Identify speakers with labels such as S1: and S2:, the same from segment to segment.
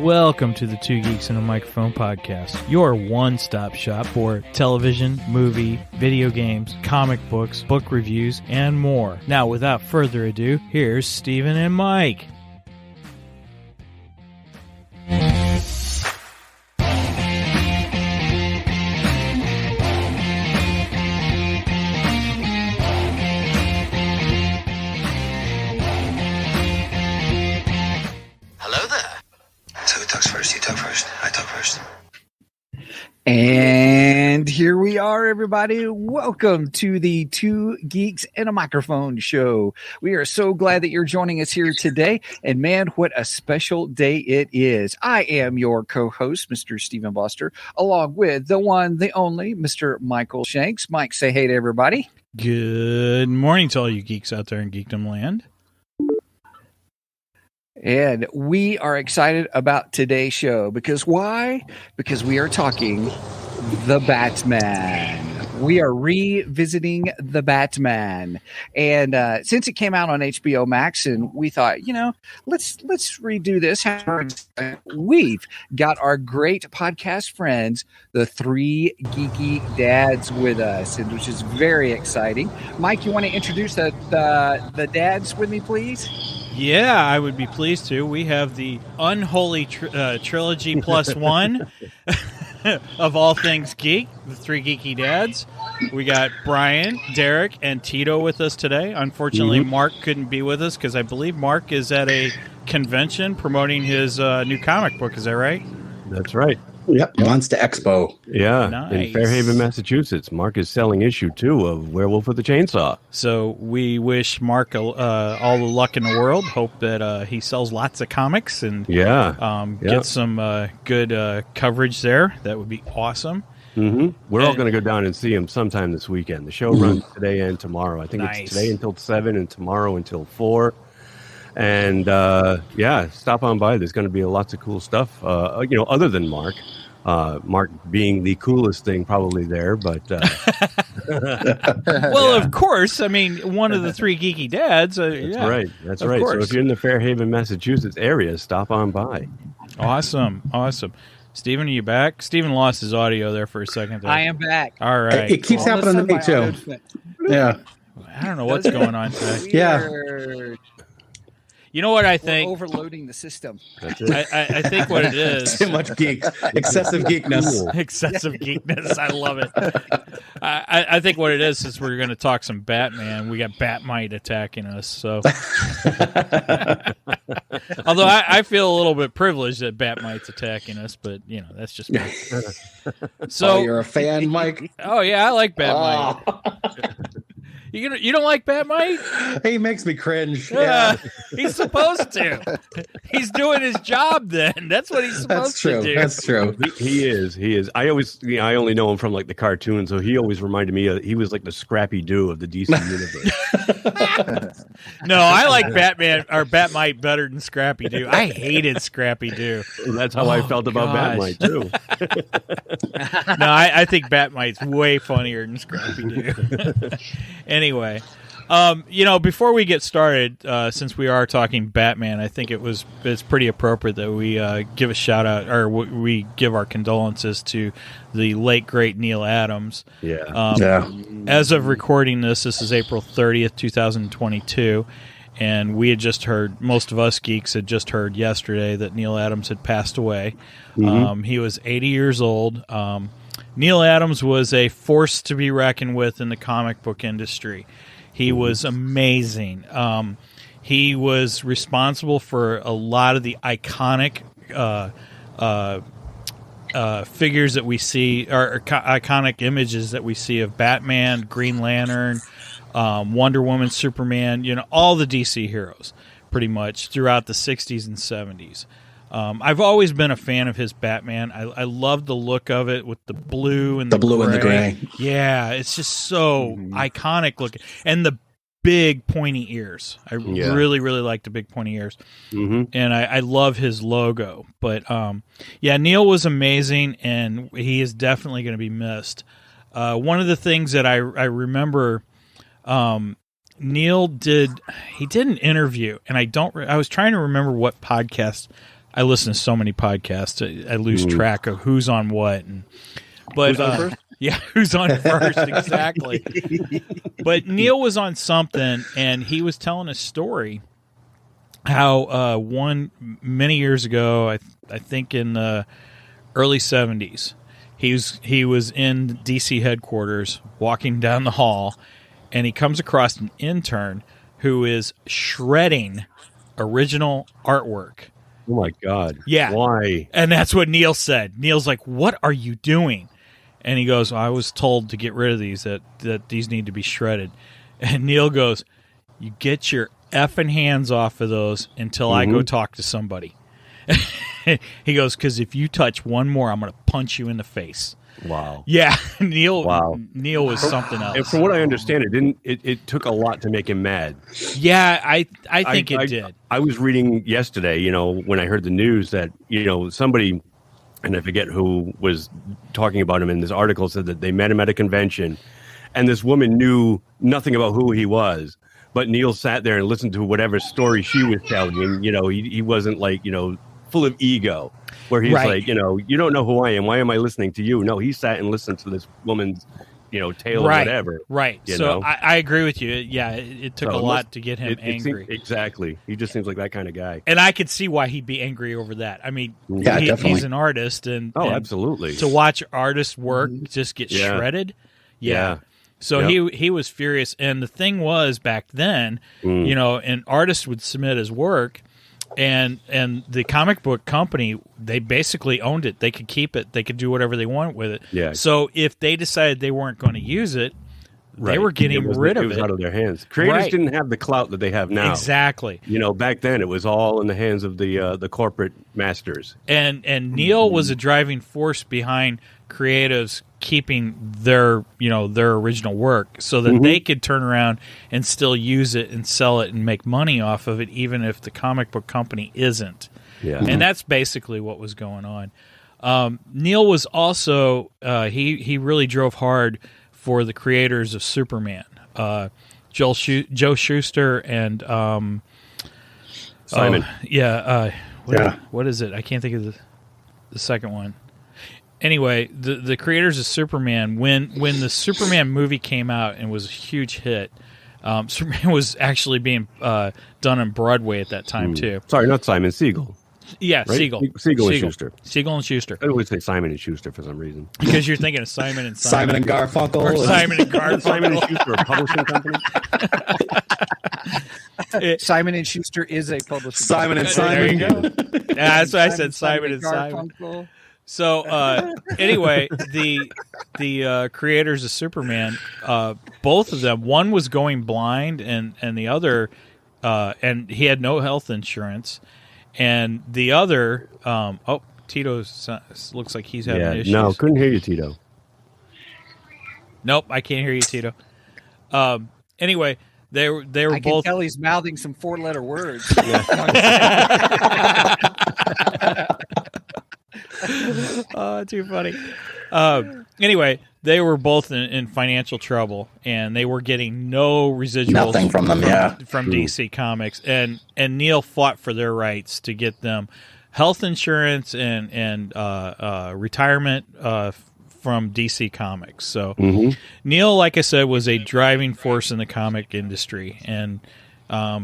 S1: Welcome to the Two Geeks and a Microphone podcast, your one-stop shop for television, movie, video games, comic books, book reviews, and more. Now, without further ado, here's Steven and Mike.
S2: And here we are, everybody. Welcome to the Two Geeks and a Microphone show. We are so glad that you're joining us here today. And man, what a special day it is. I am your co-host, Mr. Stephen Buster, along with the one, the only, Mr. Michael Shanks. Mike, say hey to everybody.
S1: Good morning to all you geeks out there in Geekdom Land.
S2: And we are excited about today's show because why? Because we are talking The Batman. We are revisiting The Batman. And since it came out on HBO Max, and we thought, let's redo this. We've got our great podcast friends, the three Geeky Dads, with us, and which is very exciting. Mike, you want to introduce the dads with me, please?
S1: Yeah, I would be pleased to. We have the unholy trilogy plus one of all things geek, the three geeky dads. We got Brien, Derrick, and Tito with us today. Unfortunately, Mark couldn't be with us because I believe Mark is at a convention promoting his new comic book. Is that right?
S3: That's right.
S4: Yep, Monster Expo.
S3: Yeah,
S1: nice.
S3: In Fairhaven, Massachusetts. Mark is selling issue 2 of Werewolf with a Chainsaw.
S1: So we wish Mark all the luck in the world. Hope that he sells lots of comics and get some good coverage there. That would be awesome.
S3: Mm-hmm. We're all going to go down and see him sometime this weekend. The show runs today and tomorrow. I think it's today until 7 and tomorrow until 4. And stop on by. There's going to be lots of cool stuff. Other than Mark. Mark being the coolest thing probably there, but
S1: well, of course. I mean, one of the three geeky dads.
S3: That's right. That's right. Course. So if you're in the Fairhaven, Massachusetts area, stop on by.
S1: Awesome. Steven, are you back? Steven lost his audio there for a second.
S2: I am back.
S1: All right.
S4: It keeps happening to me too. Yeah.
S1: I don't know what's going on today.
S4: Yeah.
S1: You know what I think?
S2: We're overloading the system.
S1: I think what it is.
S4: Too much geek. Excessive geekness.
S1: Excessive geekness. I love it. I think what it is we're going to talk some Batman. We got Batmite attacking us. So, although I feel a little bit privileged that Batmite's attacking us, but that's just me. So
S4: you're a fan, Mike?
S1: Oh yeah, I like Batmite. Oh. You don't like Batmite?
S4: He makes me cringe. Yeah.
S1: He's supposed to. He's doing his job then. That's what he's supposed to do.
S4: That's true.
S3: He is. I only know him from like the cartoon, so he always reminded me he was like the Scrappy Doo of the DC universe.
S1: No, I like Batman or Batmite better than Scrappy Doo. I hated Scrappy Doo.
S3: That's how I felt about Batmite too.
S1: No, I think Batmite's way funnier than Scrappy Doo. Anyway, before we get started, since we are talking Batman, I think it's pretty appropriate that we give a shout out or we give our condolences to the late great Neil Adams. As of recording this is April 30th, 2022, and we had just heard, most of us geeks had just heard yesterday that Neil Adams had passed away. He was 80 years old. Neil Adams was a force to be reckoned with in the comic book industry. He was amazing. He was responsible for a lot of the iconic figures that we see, or iconic images that we see of Batman, Green Lantern, Wonder Woman, Superman, all the DC heroes pretty much throughout the 60s and 70s. I've always been a fan of his Batman. I love the look of it with the blue and the
S4: blue and the gray.
S1: Yeah, it's just so iconic looking, and the big pointy ears. I really, really like the big pointy ears, and I love his logo. But Neil was amazing, and he is definitely going to be missed. One of the things that I remember. Neil did an interview, and I was trying to remember what podcast I listen to so many podcasts, I lose track of who's on what. But
S3: who's on first?
S1: Yeah, who's on first, exactly. But Neil was on something, and he was telling a story how many years ago, I think in the early 70s, he was in DC headquarters walking down the hall, and he comes across an intern who is shredding original artwork.
S3: Oh my God.
S1: Yeah.
S3: Why?
S1: And that's what Neil said. Neil's like, "What are you doing?" And he goes, "I was told to get rid of these, that these need to be shredded." And Neil goes, "You get your effing hands off of those until I go talk to somebody." He goes, "Because if you touch one more, I'm going to punch you in the face."
S3: Wow.
S1: Yeah, Neil. Wow. Neil was something else.
S3: And from what I understand, it took a lot to make him mad.
S1: Yeah, I think it did.
S3: I was reading yesterday, when I heard the news that, somebody, and I forget who was talking about him in this article, said that they met him at a convention, and this woman knew nothing about who he was. But Neil sat there and listened to whatever story she was telling, and he wasn't like full of ego, where he's like, you don't know who I am. Why am I listening to you? No, he sat and listened to this woman's, tale or whatever.
S1: Right. So I agree with you. Yeah, it took a lot to get him angry.
S3: Exactly. He just seems like that kind of guy.
S1: And I could see why he'd be angry over that. I mean, he's an artist, and
S3: absolutely.
S1: To watch artists work just get shredded. Yeah. So he was furious, and the thing was back then, an artist would submit his work, and the comic book company, they basically owned it. They could keep it. They could do whatever they want with it. Yeah. So if they decided they weren't going to use it, they were getting rid of it.
S3: It was out of their hands. Creators didn't have the clout that they have now.
S1: Exactly.
S3: Back then it was all in the hands of the corporate masters.
S1: And Neil was a driving force behind creatives keeping their original work so that they could turn around and still use it and sell it and make money off of it, even if the comic book company isn't. Yeah. And that's basically what was going on. Neil was also he really drove hard for the creators of Superman, Joe Shuster and
S3: Simon.
S1: What is it? I can't think of the second one. Anyway, the creators of Superman, when the Superman movie came out and was a huge hit, Superman was actually being done on Broadway at that time too.
S3: Sorry, not Simon, Siegel.
S1: Yeah,
S3: right?
S1: Siegel and Schuster. Siegel and Schuster.
S3: I always say Simon and Schuster for some reason.
S1: Because you're thinking of Simon and
S4: Simon and Garfunkel.
S1: Or Simon and Garfunkel.
S3: Simon and Schuster, a publishing company.
S2: Simon and Schuster is a publishing
S4: Simon and
S1: There
S4: Simon.
S1: you go. Yeah, that's why I said Simon and Simon. So anyway, the creators of Superman, both of them, one was going blind, and the other, and he had no health insurance, and the other, Tito looks like he's having issues.
S3: No, couldn't hear you, Tito.
S1: Nope, I can't hear you, Tito. Anyway, they were
S2: I
S1: both.
S2: can tell he's mouthing some 4-letter words.
S1: Oh, too funny. Anyway, they were both in financial trouble, and they were getting no residuals
S4: Nothing from them,
S1: from DC Comics. And Neil fought for their rights to get them health insurance and retirement from DC Comics. So Neil, like I said, was a driving force in the comic industry, and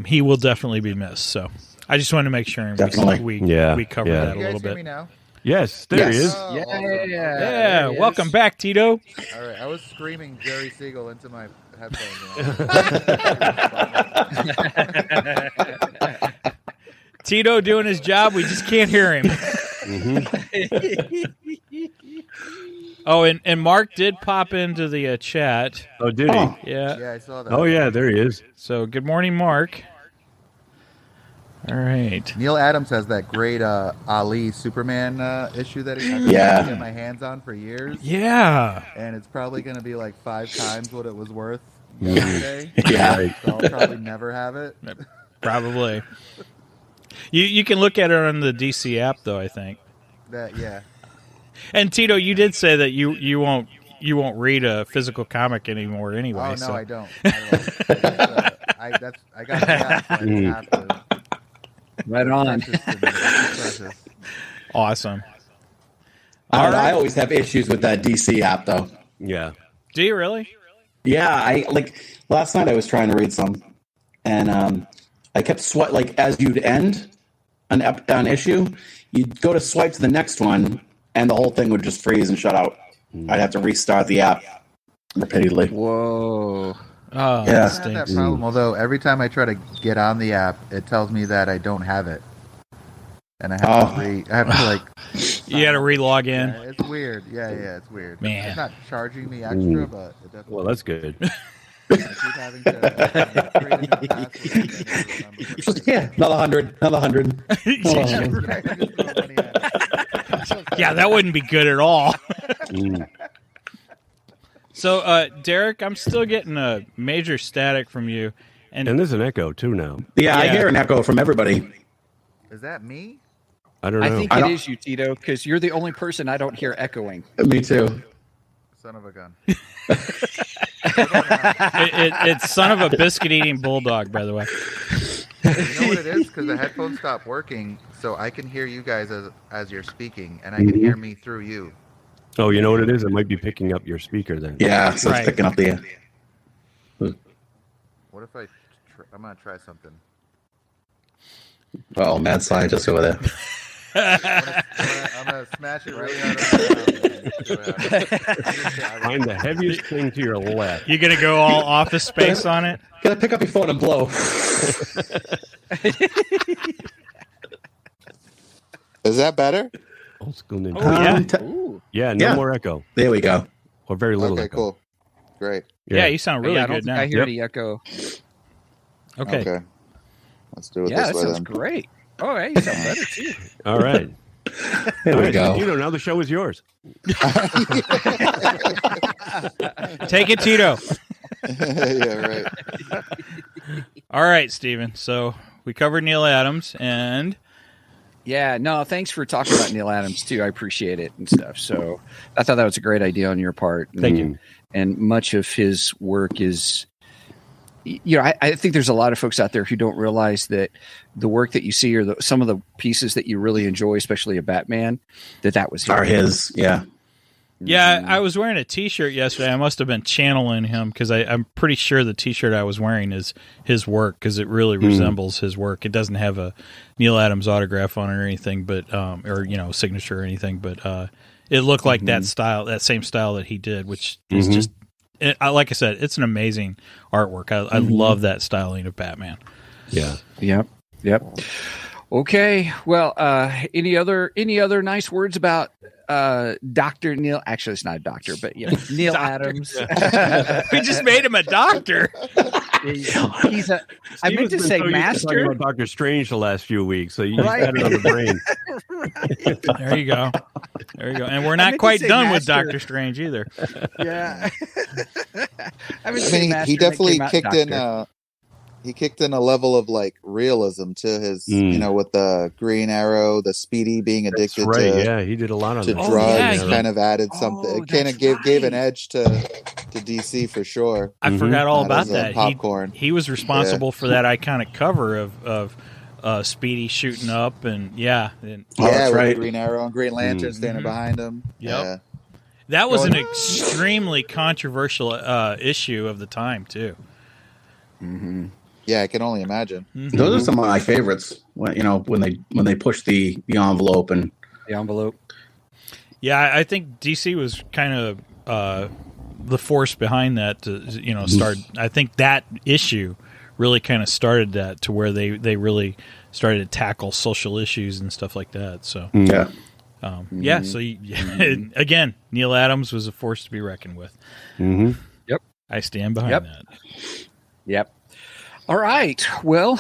S1: he will definitely be missed. So I just wanted to make sure we covered that a little bit.
S5: Me now?
S3: Yes, there he is.
S1: Yeah. Welcome back, Tito.
S5: All right, I was screaming Jerry Siegel into my headphones.
S1: Tito doing his job. We just can't hear him. Oh, and Mark did pop into the chat.
S3: Oh, did he?
S1: Yeah.
S5: Yeah, I saw that.
S3: Oh, yeah, there he is.
S1: So, good morning, Mark. All right.
S5: Neil Adams has that great Ali Superman issue that I've been trying to get my hands on for years.
S1: Yeah.
S5: And it's probably going to be like 5 times what it was worth yesterday.
S3: Yeah.
S5: So I'll probably never have it.
S1: Probably. You can look at it on the DC app, though, I think.
S5: Yeah.
S1: And Tito, you did say that you won't read a physical comic anymore anyway.
S5: Oh, no,
S1: so.
S5: I don't. I got the app, so I have to.
S2: Right on.
S5: precious.
S1: Awesome.
S4: I always have issues with that DC app, though.
S3: Yeah.
S1: Do you really?
S4: Yeah, I last night I was trying to read some, and I kept as you'd end an issue, you'd go to swipe to the next one, and the whole thing would just freeze and shut out. I'd have to restart the app repeatedly.
S2: Whoa.
S1: Oh,
S4: Yeah.
S5: I have that problem, although every time I try to get on the app, it tells me that I don't have it. And I have to
S1: you got to re-log in.
S5: Yeah, it's weird. Yeah, it's weird.
S1: Man.
S5: It's not charging me extra, but it definitely.
S3: Well, that's good.
S5: I keep having to create a new password.
S4: Yeah, another 100.
S1: Yeah, that wouldn't be good at all. So, Derrick, I'm still getting a major static from you. And
S3: there's an echo, too, now.
S4: Yeah, I hear an echo from everybody.
S5: Is that me?
S3: I don't know.
S2: I think it is you, Tito, because you're the only person I don't hear echoing.
S4: Me too.
S5: Son of a gun.
S1: It's son of a biscuit-eating bulldog, by the way.
S5: You know what it is? Because the headphones stopped working, so I can hear you guys as you're speaking, and I can hear me through you.
S3: Oh, you know what it is? It might be picking up your speaker then.
S4: Yeah, so it's picking up the...
S5: What if I'm going to try something.
S4: Oh, mad scientist over there.
S5: I'm going to smash it really hard.
S3: Find the heaviest thing to your left.
S1: You going to go all Office Space on it?
S4: Gotta pick up your phone and blow.
S5: Is that better?
S3: Old school Nintendo.
S1: Yeah.
S3: No more echo.
S4: There we go.
S3: Or very little
S5: Okay,
S3: echo.
S5: cool. Great.
S1: Yeah, you sound really
S2: I don't
S1: good
S2: think
S1: now.
S2: I hear the echo.
S1: Okay.
S5: Let's do it
S2: Yeah,
S5: this
S2: that
S5: way
S2: sounds
S5: then.
S2: great. Oh, hey, you sound better too.
S3: All right.
S4: There we go.
S3: Tito, now the show is yours.
S1: Take it, Tito.
S5: Yeah, right.
S1: All right, Steven. So we covered Neil Adams, and
S2: Yeah, no, thanks for talking about Neil Adams too. I appreciate it and stuff. So I thought that was a great idea on your part.
S1: Thank you.
S2: And much of his work is, I think there's a lot of folks out there who don't realize that the work that you see or some of the pieces that you really enjoy, especially a Batman, that was his.
S4: Are his, yeah.
S1: Yeah, I was wearing a T-shirt yesterday. I must have been channeling him because I'm pretty sure the T-shirt I was wearing is his work because it really resembles his work. It doesn't have a Neil Adams autograph on it or anything, but or signature or anything, but it looked like that style, that same style that he did, which is just like I said, it's an amazing artwork. I love that styling of Batman.
S3: Yeah.
S2: Yep. Okay. Well, any other nice words about Dr. Neil? Actually, it's not a doctor, but Neil Adams.
S1: We just made him a doctor.
S2: He's a. I meant to say master.
S3: About Dr. Strange the last few weeks, so you just had it on the brain.
S1: There you go. And we're not quite done with Doctor Strange either.
S2: Yeah.
S5: I mean, he definitely kicked in. He kicked in a level of like realism to his, with the Green Arrow, the Speedy being addicted to.
S3: Yeah, he did a lot of
S5: to
S3: that.
S5: drugs. Kind of added something. It kind of gave an edge to DC for sure.
S1: I forgot all about that.
S5: Popcorn.
S1: He was responsible for that iconic cover of Speedy shooting up and
S5: that's right. Green Arrow and Green Lantern standing behind him.
S1: Yep.
S5: Yeah.
S1: That was an extremely controversial issue of the time too.
S5: Yeah, I can only imagine.
S4: Those are some of my favorites. When they push the envelope and
S2: the envelope.
S1: Yeah, I think DC was kind of the force behind that to start. I think that issue really kind of started that to where they really started to tackle social issues and stuff like that. So So again, Neil Adams was a force to be reckoned with.
S2: Yep,
S1: I stand behind that.
S2: Yep. All right. Well,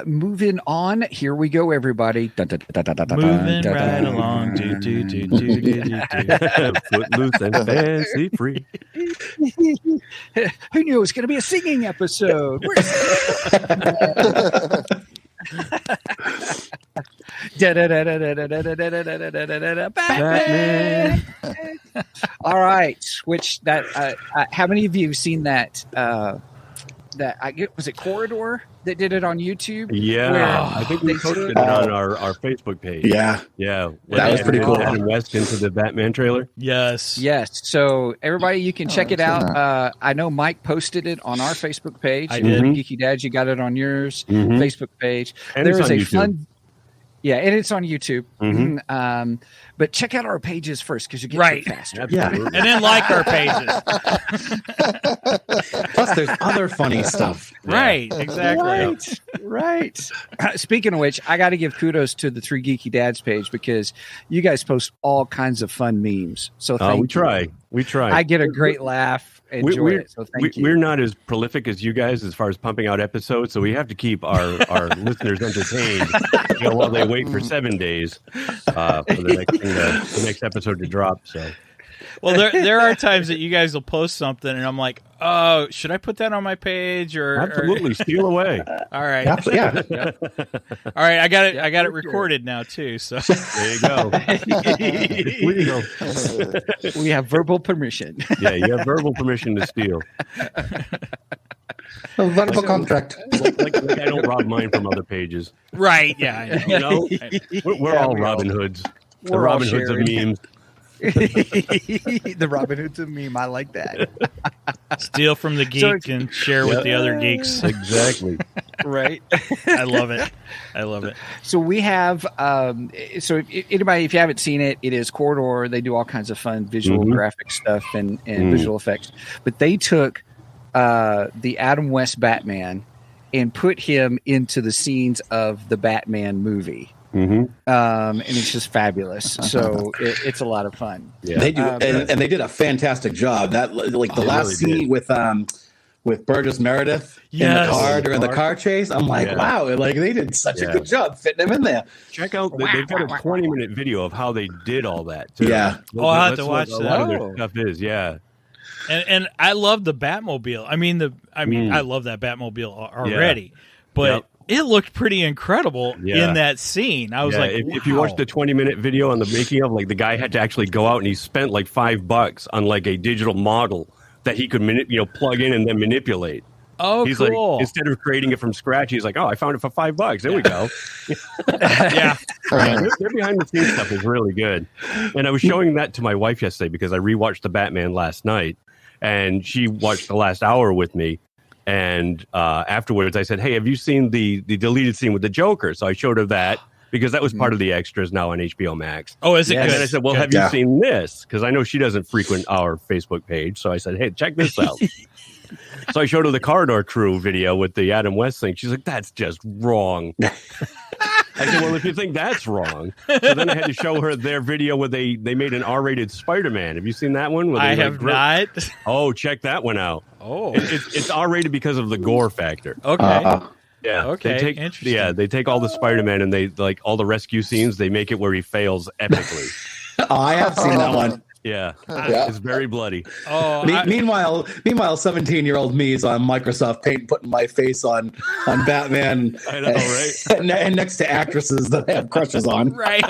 S2: moving on. Here we go, everybody.
S1: Moving right along.
S3: Footloose and fancy free.
S2: Who knew it was going to be a singing episode? Batman. All right. Which that? How many of you have seen that? was it Corridor that did it on YouTube?
S3: Yeah, I think we posted it on our Facebook page.
S4: Yeah, that was pretty cool.
S3: Adam West into the Batman trailer.
S1: Yes.
S2: So everybody, you can check it out. I know Mike posted it on our Facebook page.
S1: I did.
S2: Geeky Dads, you got it on yours Facebook page.
S3: And
S2: there
S3: it's
S2: is
S3: on
S2: a
S3: YouTube.
S2: fun. Yeah, and it's on YouTube. But check out our pages first because you get to it faster.
S3: Absolutely.
S1: And then like our pages.
S4: Plus, there's other funny stuff.
S1: Right, exactly.
S2: Right. Speaking of which, I got to give kudos to the 3 Geeky Dads page because you guys post all kinds of fun memes. So thank you.
S3: We try.
S2: I get a great laugh. Enjoy it. So thank you.
S3: We're not as prolific as you guys as far as pumping out episodes, so we have to keep our listeners entertained while they wait for 7 days for the next episode to drop. So.
S1: Well, there are times that you guys will post something, and I'm like, oh, should I put that on my page?
S3: Absolutely, steal away.
S1: All right,
S4: Yeah.
S1: All right, I got it. I got it recorded now too. So
S3: there you go. It's legal.
S2: We have verbal permission.
S3: Yeah, you have verbal permission to steal.
S4: A verbal contract.
S3: Like I don't rob mine from other pages.
S1: right, yeah, I know.
S3: We're all Robin Hoods. The
S2: We're all
S3: Robin Hoods of
S2: sharing.
S3: memes.
S2: The Robin Hood's of meme. I like that.
S1: Steal from the geek and share with the other geeks.
S3: Exactly.
S2: Right.
S1: I love it.
S2: So we have, anybody, if you haven't seen it, it is Corridor. They do all kinds of fun visual graphic stuff and visual effects. But they took the Adam West Batman and put him into the scenes of the Batman movie. And it's just fabulous. So it's a lot of fun.
S4: Yeah. They do, and they did a fantastic job. That like the last scene with Burgess Meredith in the car during the car chase. I'm like, wow, like they did such a good job fitting him in there.
S3: Check out, they've got a 20-minute video of how they did all that too.
S4: Yeah.
S1: I'll have to watch
S3: a
S1: that.
S3: lot of their stuff is,
S1: And I love the Batmobile. I mean I love that Batmobile already, but it looked pretty incredible in that scene. I was like,
S3: if you watch the 20-minute video on the making of, like, the guy had to actually go out and he spent like $5 on like a digital model that he could plug in and then manipulate.
S1: Oh,
S3: he's
S1: cool.
S3: like, instead of creating it from scratch, he's like, oh, I found it for $5. There we go. Their behind the scenes stuff is really good. And I was showing that to my wife yesterday because I rewatched the Batman last night, and she watched the last hour with me. And afterwards, I said, hey, have you seen the deleted scene with the Joker? So I showed her that because that was part of the extras now on HBO Max.
S1: Oh, is it good?
S3: And then I said, well, have you seen this? Because I know she doesn't frequent our Facebook page. So I said, hey, check this out. So I showed her the Corridor Crew video with the Adam West thing. She's like, that's just wrong. I said, well, if you think that's wrong. So then I had to show her their video where they made an R-rated Spider-Man. Have you seen that one?
S1: I have not.
S3: Oh, check that one out.
S1: Oh.
S3: It's R-rated because of the gore factor.
S1: Okay.
S3: Yeah.
S1: Okay. Interesting.
S3: Yeah, they take all the Spider-Man and they, like, all the rescue scenes, they make it where he fails epically.
S4: I have seen that one.
S3: Yeah. It's very bloody.
S1: Oh,
S4: meanwhile, 17-year-old me is on Microsoft Paint putting my face on Batman.
S3: I know, right?
S4: And next to actresses that I have crushes on.
S1: Right.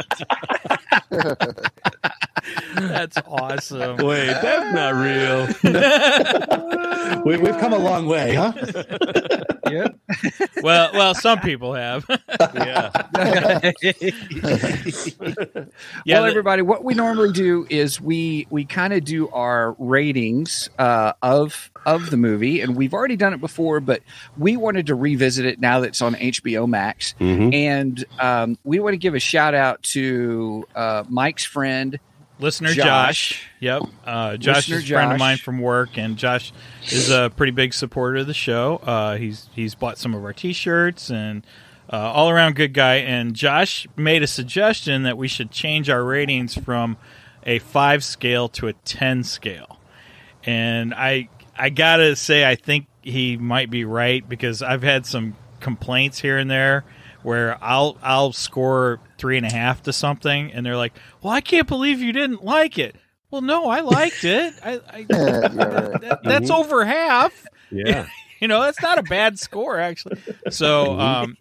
S1: That's awesome.
S3: Wait, that's not real.
S4: We've come a long way, huh?
S2: Yeah.
S1: Well, some people have.
S2: Well, everybody, what we normally do is we kind of do our ratings of the movie, and we've already done it before, but we wanted to revisit it now that it's on HBO Max, and we want to give a shout out to Mike's friend.
S1: Listener Josh. Yep. Josh is a friend of mine from work, and Josh is a pretty big supporter of the show. He's bought some of our T-shirts and all around good guy. And Josh made a suggestion that we should change our ratings from a 5 scale to a 10 scale. And I gotta say, I think he might be right because I've had some complaints here and there where I'll score 3.5 to something, and they're like, "Well, I can't believe you didn't like it." Well, no, I liked it. That's over half.
S3: Yeah,
S1: that's not a bad score actually. So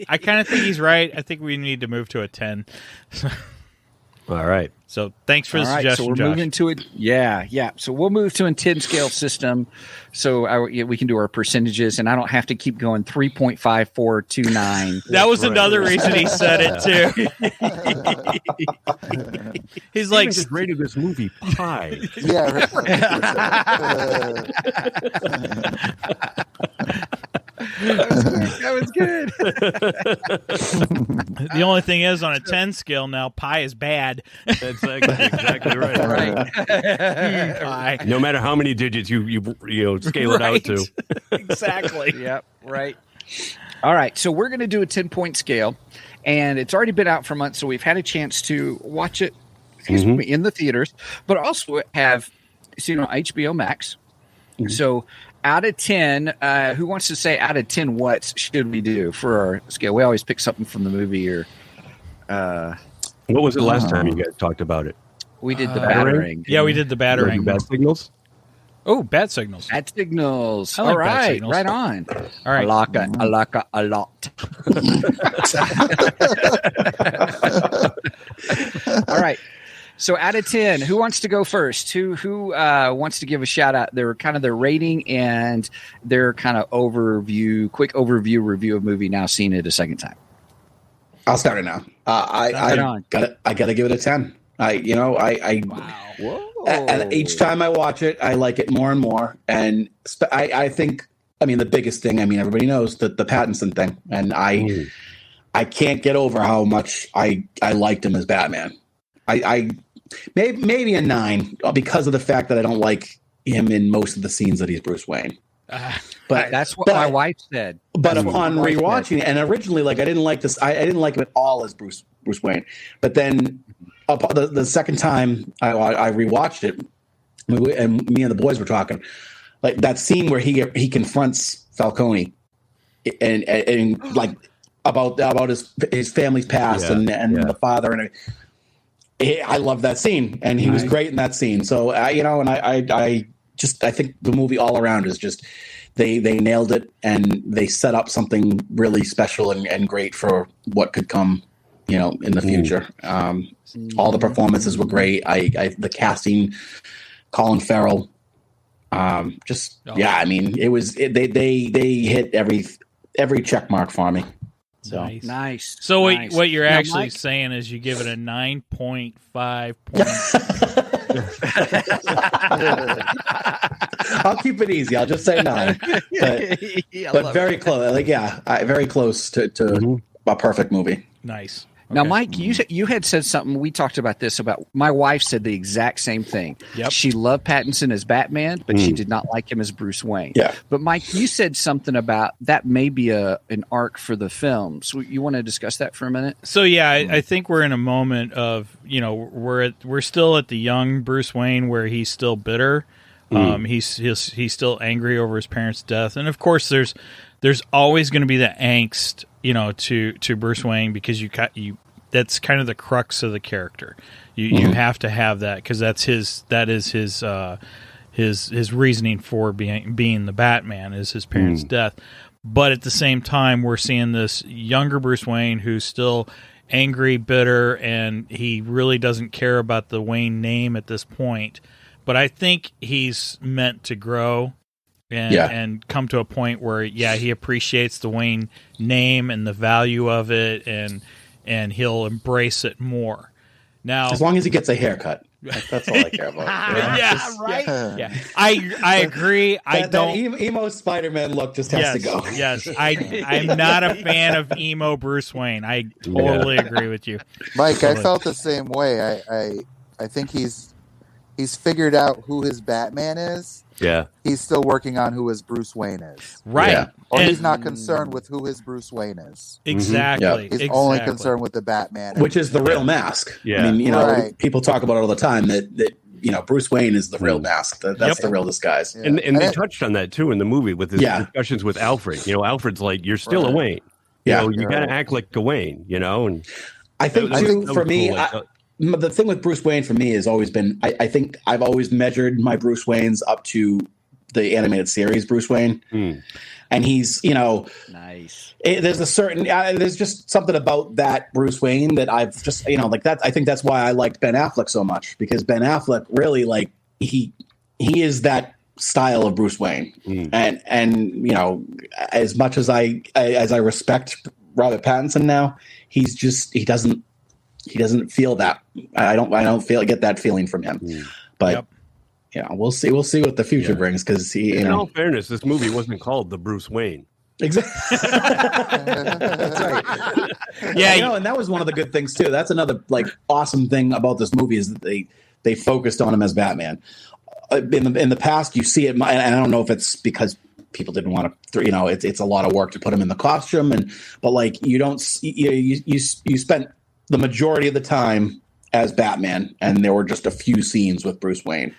S1: I kind of think he's right. I think we need to move to a 10.
S3: All right.
S1: So thanks for the
S2: All right,
S1: suggestion,
S2: so we're
S1: Josh.
S2: moving to it. Yeah. So we'll move to a 10 scale system. So we can do our percentages, and I don't have to keep going 3.5429.
S1: That was another reason he said it too. He's like,
S3: just rated this movie Pi.
S5: Yeah. Right.
S2: That was good.
S1: The only thing is, on a 10 scale now, Pi is bad.
S3: That's exactly right.
S1: Pi.
S3: No matter how many digits you scale it out to.
S1: Exactly.
S2: Yep. Right. All right. So we're going to do a 10-point scale, and it's already been out for months, so we've had a chance to watch it in the theaters, but also have seen on HBO Max. So out of 10, who wants to say out of 10 what should we do for our scale? We always pick something from the movie or
S3: what was it last time you guys talked about it?
S2: we did the battering.
S1: Yeah, we did the battering.
S3: Bad signals?
S1: Oh, bad signals.
S2: Bad signals.
S1: I like
S2: All
S1: bad
S2: right.
S1: signals.
S2: Right on.
S1: All right.
S2: I like it a lot. All right. So out of 10, who wants to go first? Who wants to give a shout out? Their kind of their rating and their kind of quick overview review of movie now seen it a second time.
S4: I'll start it now. I gotta give it a 10.
S2: Whoa.
S4: And each time I watch it, I like it more and more. And I think, the biggest thing, everybody knows that the Pattinson thing, and I can't get over how much I liked him as Batman. I maybe a 9 because of the fact that I don't like him in most of the scenes that he's Bruce Wayne. But
S2: that's what my wife said.
S4: But upon rewatching it, and originally, I didn't like this. I didn't like him at all as Bruce Wayne. But then the second time I rewatched it, and me and the boys were talking, like that scene where he confronts Falcone, and like about his family's past and the father, and I love that scene, and he was great in that scene. So I think the movie all around is just they nailed it, and they set up something really special and great for what could come, in the future. All the performances were great. The casting, Colin Farrell, it was they hit every check mark for me. So
S2: nice.
S1: So
S2: nice.
S1: what you're
S2: Now,
S1: actually
S2: Mike?
S1: saying is you give it a 9.5
S4: I'll keep it easy. I'll just say 9. But very close. Very close to a perfect movie.
S1: Nice.
S2: Now,
S1: Okay.
S2: Mike, you had said something. We talked about this. About my wife said the exact same thing.
S1: Yep.
S2: She loved Pattinson as Batman, but she did not like him as Bruce Wayne.
S4: Yeah.
S2: But Mike, you said something about that may be an arc for the film. So you want to discuss that for a minute?
S1: So yeah, I think we're in a moment of we're still at the young Bruce Wayne where he's still bitter. He's still angry over his parents' death, and of course there's always going to be the angst to Bruce Wayne because you that's kind of the crux of the character. You have to have that because that is his reasoning for being the Batman is his parents' death. But at the same time, we're seeing this younger Bruce Wayne who's still angry, bitter, and he really doesn't care about the Wayne name at this point. But I think he's meant to grow and come to a point where, he appreciates the Wayne name and the value of it, and he'll embrace it more. Now,
S4: as long as he gets a haircut, that's all I care about.
S1: Yeah, I agree.
S4: That emo Spider-Man look just has to go.
S1: Yes, I'm not a fan of emo Bruce Wayne. I totally agree with you,
S5: Mike. I felt the same way. I think he's figured out who his Batman is.
S3: Yeah.
S5: He's still working on who his Bruce Wayne is.
S1: right?
S4: Yeah.
S5: Or he's not concerned with who his Bruce Wayne is.
S1: Exactly.
S5: He's only concerned with the Batman.
S4: Which is the real mask.
S3: Yeah.
S4: People talk about it all the time that Bruce Wayne is the real mask. That's the real disguise.
S5: Yeah.
S3: And they touched on that too in the movie with his discussions with Alfred. Alfred's like, you're still a Wayne. You got to act like a Wayne, and
S4: I think for me, the thing with Bruce Wayne for me has always been, I think I've always measured my Bruce Waynes up to the animated series Bruce Wayne, and he's
S2: nice.
S4: There's a certain there's just something about that Bruce Wayne that I've just like that. I think that's why I liked Ben Affleck so much, because Ben Affleck really he is that style of Bruce Wayne, and as much as I respect Robert Pattinson now, he doesn't feel that. I don't get that feeling from him, but. Yeah, we'll see what the future brings, because in
S3: all fairness, this movie wasn't called The Bruce Wayne.
S4: Exactly. That's right. Yeah, and that was one of the good things too. That's another awesome thing about this movie, is that they focused on him as Batman. In the past, you see it, and I don't know if it's because people didn't want to. It's a lot of work to put him in the costume, but you don't. You spent the majority of the time as Batman, and there were just a few scenes with Bruce Wayne.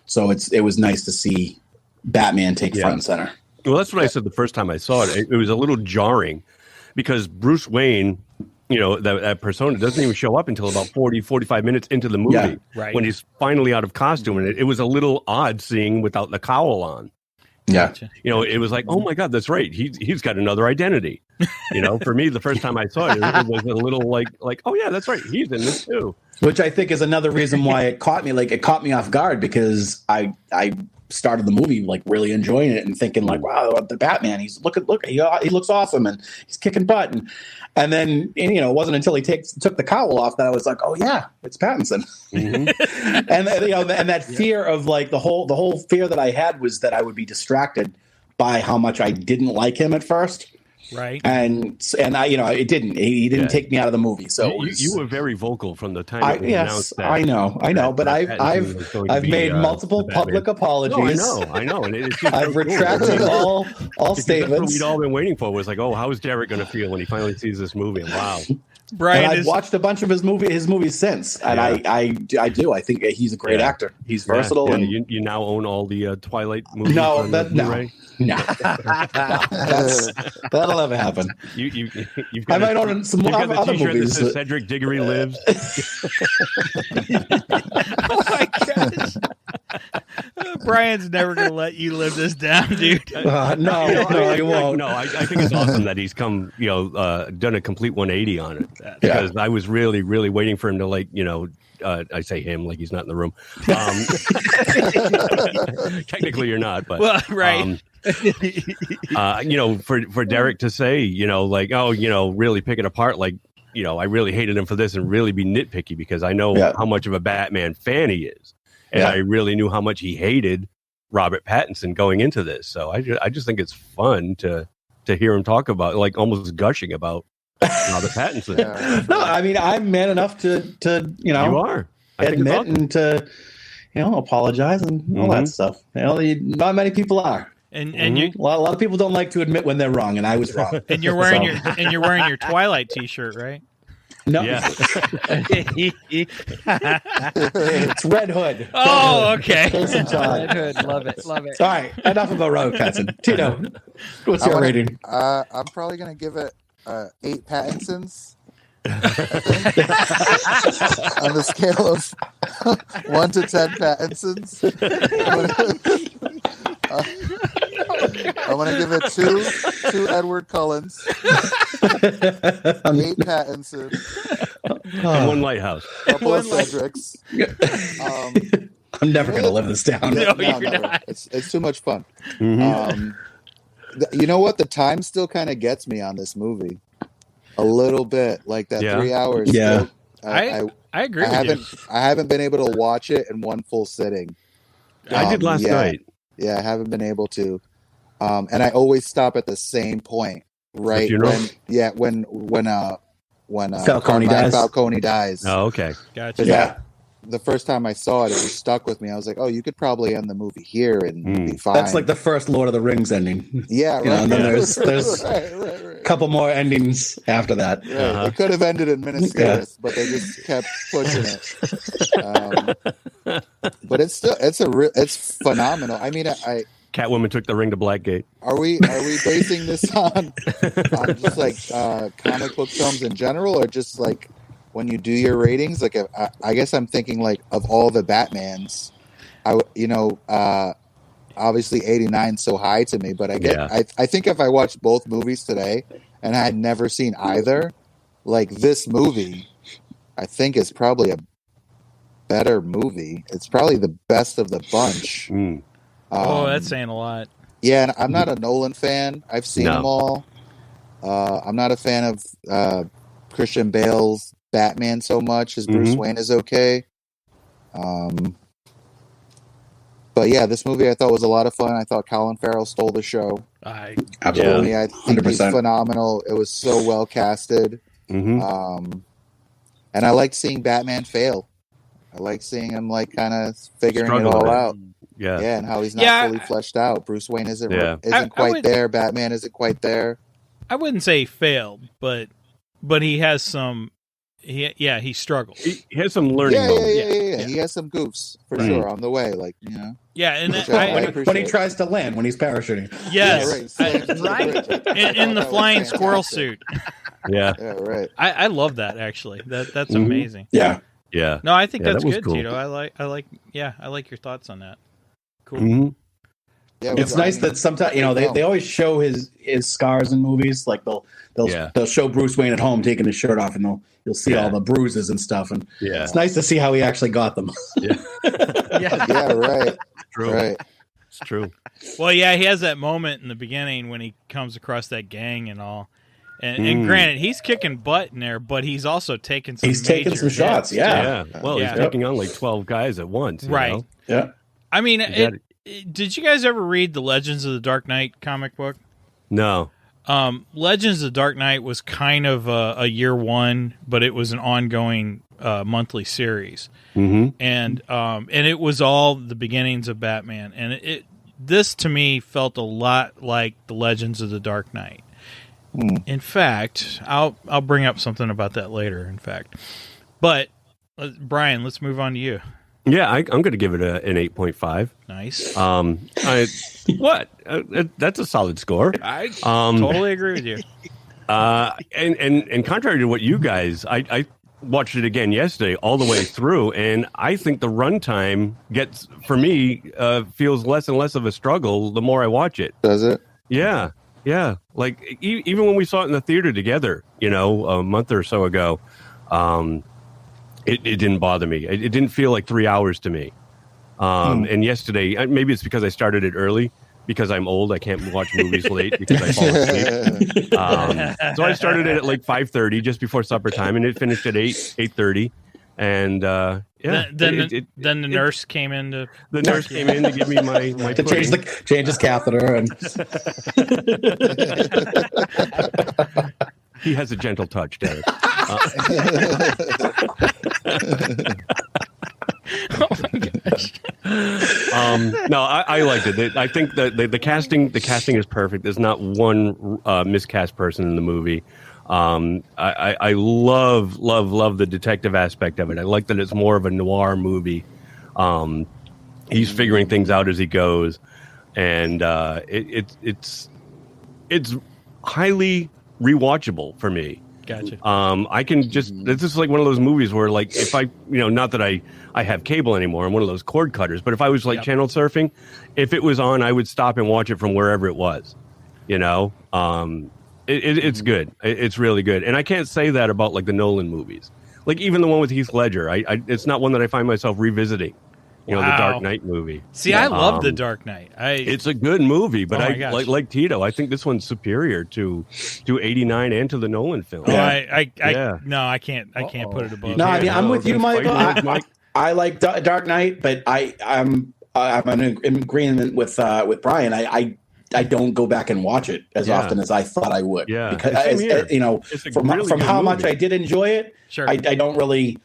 S4: So it was nice to see Batman take front and center.
S3: Well, that's what I said the first time I saw it. It was a little jarring, because Bruce Wayne, that persona doesn't even show up until about 45 minutes into the movie, when he's finally out of costume. And it was a little odd seeing without the cowl on.
S4: Yeah.
S3: It was like, oh my God, that's right. He's got another identity. For me, the first time I saw it, it was a little like, oh yeah, that's right. He's in this too.
S4: Which I think is another reason why it caught me. It caught me off guard, because I started the movie really enjoying it and thinking wow, the Batman, he looks awesome and he's kicking butt, and then it wasn't until he took the cowl off that I was like, oh yeah, it's Pattinson. and that fear of the whole fear that I had was that I would be distracted by how much I didn't like him at first.
S1: Right.
S4: And it didn't. He didn't take me out of the movie. So
S3: you were very vocal from the time you announced that.
S4: I know. But I've made multiple public apologies.
S3: No, I know. And it's
S4: I've retracted all statements.
S3: That's what we'd all been waiting for, was how is Derrick going to feel when he finally sees this movie? And wow.
S4: Brien, I've watched a bunch of his movies since, and I do. I think he's a great actor. He's versatile, and
S3: you now own all the Twilight movies.
S4: No, that'll never happen. I might own some other movies.
S3: That Cedric Diggory lives.
S1: Oh my gosh. Brian's never going to let you live this down, dude.
S4: No, he won't.
S3: No, I think it's awesome that he's come, done a complete 180 on it. Because I was really, really waiting for him to I say him like he's not in the room. Technically, you're not, but
S1: right.
S3: For Derrick to say, really pick it apart, I really hated him for this, and really be nitpicky, because I know how much of a Batman fan he is, and I really knew how much he hated Robert Pattinson going into this. So I just think it's fun to hear him talk about, almost gushing about Robert Pattinson.
S4: No, I mean, I'm man enough to
S3: you are.
S4: admit and to apologize and all that stuff. Not many people are.
S1: And
S4: a lot of people don't like to admit when they're wrong, and I was wrong.
S1: And you're wearing your Twilight t-shirt, right?
S4: No.
S3: Yeah.
S4: It's Red Hood.
S1: Oh, okay.
S2: Red Hood, love it.
S4: All right, enough about Robert Pattinson. Tito, what's your rating?
S5: I'm probably going to give it 8 Pattinsons. On the scale of 1 to 10 Pattinsons. I'm going to give it 2 Edward Cullens, 8 Pattinson,
S3: and 1 Lighthouse.
S5: A couple of Cedrics.
S4: I'm never going to live this down.
S1: No,
S5: never. It's too much fun.
S3: Mm-hmm.
S5: You know what? The time still kind of gets me on this movie. A little bit, like that 3 hours.
S4: Yeah.
S1: I agree
S5: I haven't been able to watch it in one full sitting.
S3: I did last night.
S5: Yeah, I haven't been able to. And I always stop at the same point, right? When Falcone dies.
S3: Oh, okay.
S1: Gotcha.
S5: Yeah. The first time I saw it, it just stuck with me. I was like, oh, you could probably end the movie here and be fine.
S4: That's like the first Lord of the Rings ending.
S5: Yeah, right.
S4: And then there's a couple more endings after that.
S5: Right. It could have ended in Minas Tirith, but they just kept pushing it. But it's phenomenal. I mean,
S3: Catwoman took the ring to Blackgate.
S5: Are we basing this on just like comic book films in general, or just like when you do your ratings? Like, I guess I'm thinking like of all the Batmans, obviously 89 so high to me, but I think if I watched both movies today and I had never seen either, like this movie, I think is probably a better movie. It's probably the best of the bunch.
S1: That's saying a lot.
S5: Yeah, and I'm not a Nolan fan. I've seen them all. I'm not a fan of Christian Bale's Batman so much. His Bruce Wayne is okay. But yeah, this movie I thought was a lot of fun. I thought Colin Farrell stole the show.
S4: Absolutely.
S5: I think 100%. He's phenomenal. It was so well casted. And I liked seeing Batman fail. I like seeing him like kind of figuring it all out. Yeah, and how he's not fully fleshed out. Bruce Wayne isn't quite there. Batman isn't quite there.
S1: I wouldn't say he failed, but he has some. He struggled.
S3: He has some learning moments.
S5: Yeah. He has some goofs for sure on the way. Like
S1: Yeah, and
S4: when he tries to land, when he's parachuting.
S1: Yes, in the flying squirrel suit.
S3: Yeah,
S5: right.
S1: I love that actually. That's amazing.
S4: Yeah.
S1: No, I think that's
S3: that
S1: good,
S3: cool.
S1: Tito. I like your thoughts on that. Cool.
S4: Yeah, it's nice that sometimes they always show his scars in movies. Like they'll show Bruce Wayne at home taking his shirt off, and you'll see all the bruises and stuff. And it's nice to see how he actually got them.
S5: Right.
S3: True.
S5: Right.
S3: It's true.
S1: Well, he has that moment in the beginning when he comes across that gang and all. And granted, he's kicking butt in there, but he's also taking some.
S4: He's taking some shots. Yeah.
S3: Well, he's taking on like 12 guys at once.
S1: Right.
S3: You know?
S4: Yeah.
S1: I mean, did you guys ever read the Legends of the Dark Knight comic book?
S3: No.
S1: Legends of the Dark Knight was kind of a year one, but it was an ongoing monthly series, and it was all the beginnings of Batman. And this to me felt a lot like the Legends of the Dark Knight. In fact, I'll bring up something about that later. In fact, but Brien, let's move on to you.
S3: Yeah, I'm going to give it an 8.5.
S1: Nice.
S3: That's a solid score.
S1: I totally agree with you.
S3: And contrary to what you guys, I watched it again yesterday all the way through, and I think the runtime gets, for me, feels less and less of a struggle the more I watch it.
S5: Does it?
S3: Yeah. Like even when we saw it in the theater together, a month or so ago, it didn't bother me. It didn't feel like 3 hours to me. And yesterday, maybe it's because I started it early, because I'm old. I can't watch movies late because I fall asleep. So I started it at like 5:30, just before supper time, and it finished at 8:30. And
S1: then the nurse came in to
S3: give me my
S4: to change his catheter, and
S3: he has a gentle touch, Derrick.
S1: Oh my gosh.
S3: No, I liked it. I think that the casting is perfect. There's not one miscast person in the movie. I love the detective aspect of it. I like that it's more of a noir movie. He's figuring things out as he goes, and it's highly rewatchable for me.
S1: Gotcha.
S3: I can just, this is like one of those movies where, like, if I, not that I have cable anymore, I'm one of those cord cutters, but if I was like channel surfing, if it was on, I would stop and watch it from wherever it was, it's good. It's really good. And I can't say that about like the Nolan movies, like even the one with Heath Ledger. It's not one that I find myself revisiting. The Dark Knight movie.
S1: See, I love the Dark Knight.
S3: It's a good movie, but like Tito, I think this one's superior to 89 and to the Nolan film.
S1: No, I can't put it above.
S4: No, I mean, I'm with you, Michael. I like Dark Knight, but I'm in agreement with Brien. I don't go back and watch it as often as I thought I would.
S3: Yeah,
S4: because from how much I did enjoy it,
S1: sure.
S4: I don't really.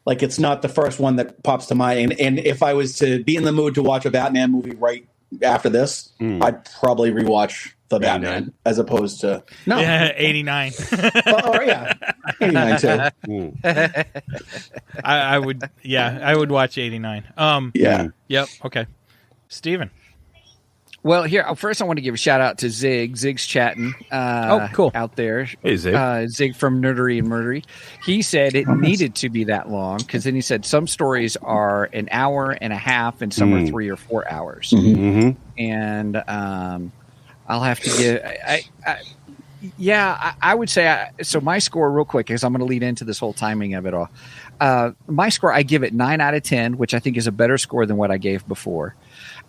S4: Like, it's not the first one that pops to mind. And if I was to be in the mood to watch a Batman movie right after this, I'd probably rewatch the 89. Batman as opposed to... No.
S1: Yeah, 89.
S4: 89 too.
S1: I would watch 89.
S4: Yeah.
S1: Yep, okay. Steven.
S2: Well, here first, I want to give a shout out to Zig. Zig's chatting.
S1: Cool
S2: out there.
S3: Hey, Zig.
S2: Zig from Nerdery and Murdery. He said it needed to be that long because then he said some stories are an hour and a half and some are 3 or 4 hours.
S3: Mm-hmm.
S2: And I'll have to give. I would say so. My score, real quick, because I'm going to lead into this whole timing of it all. My score, I give it 9 out of 10, which I think is a better score than what I gave before.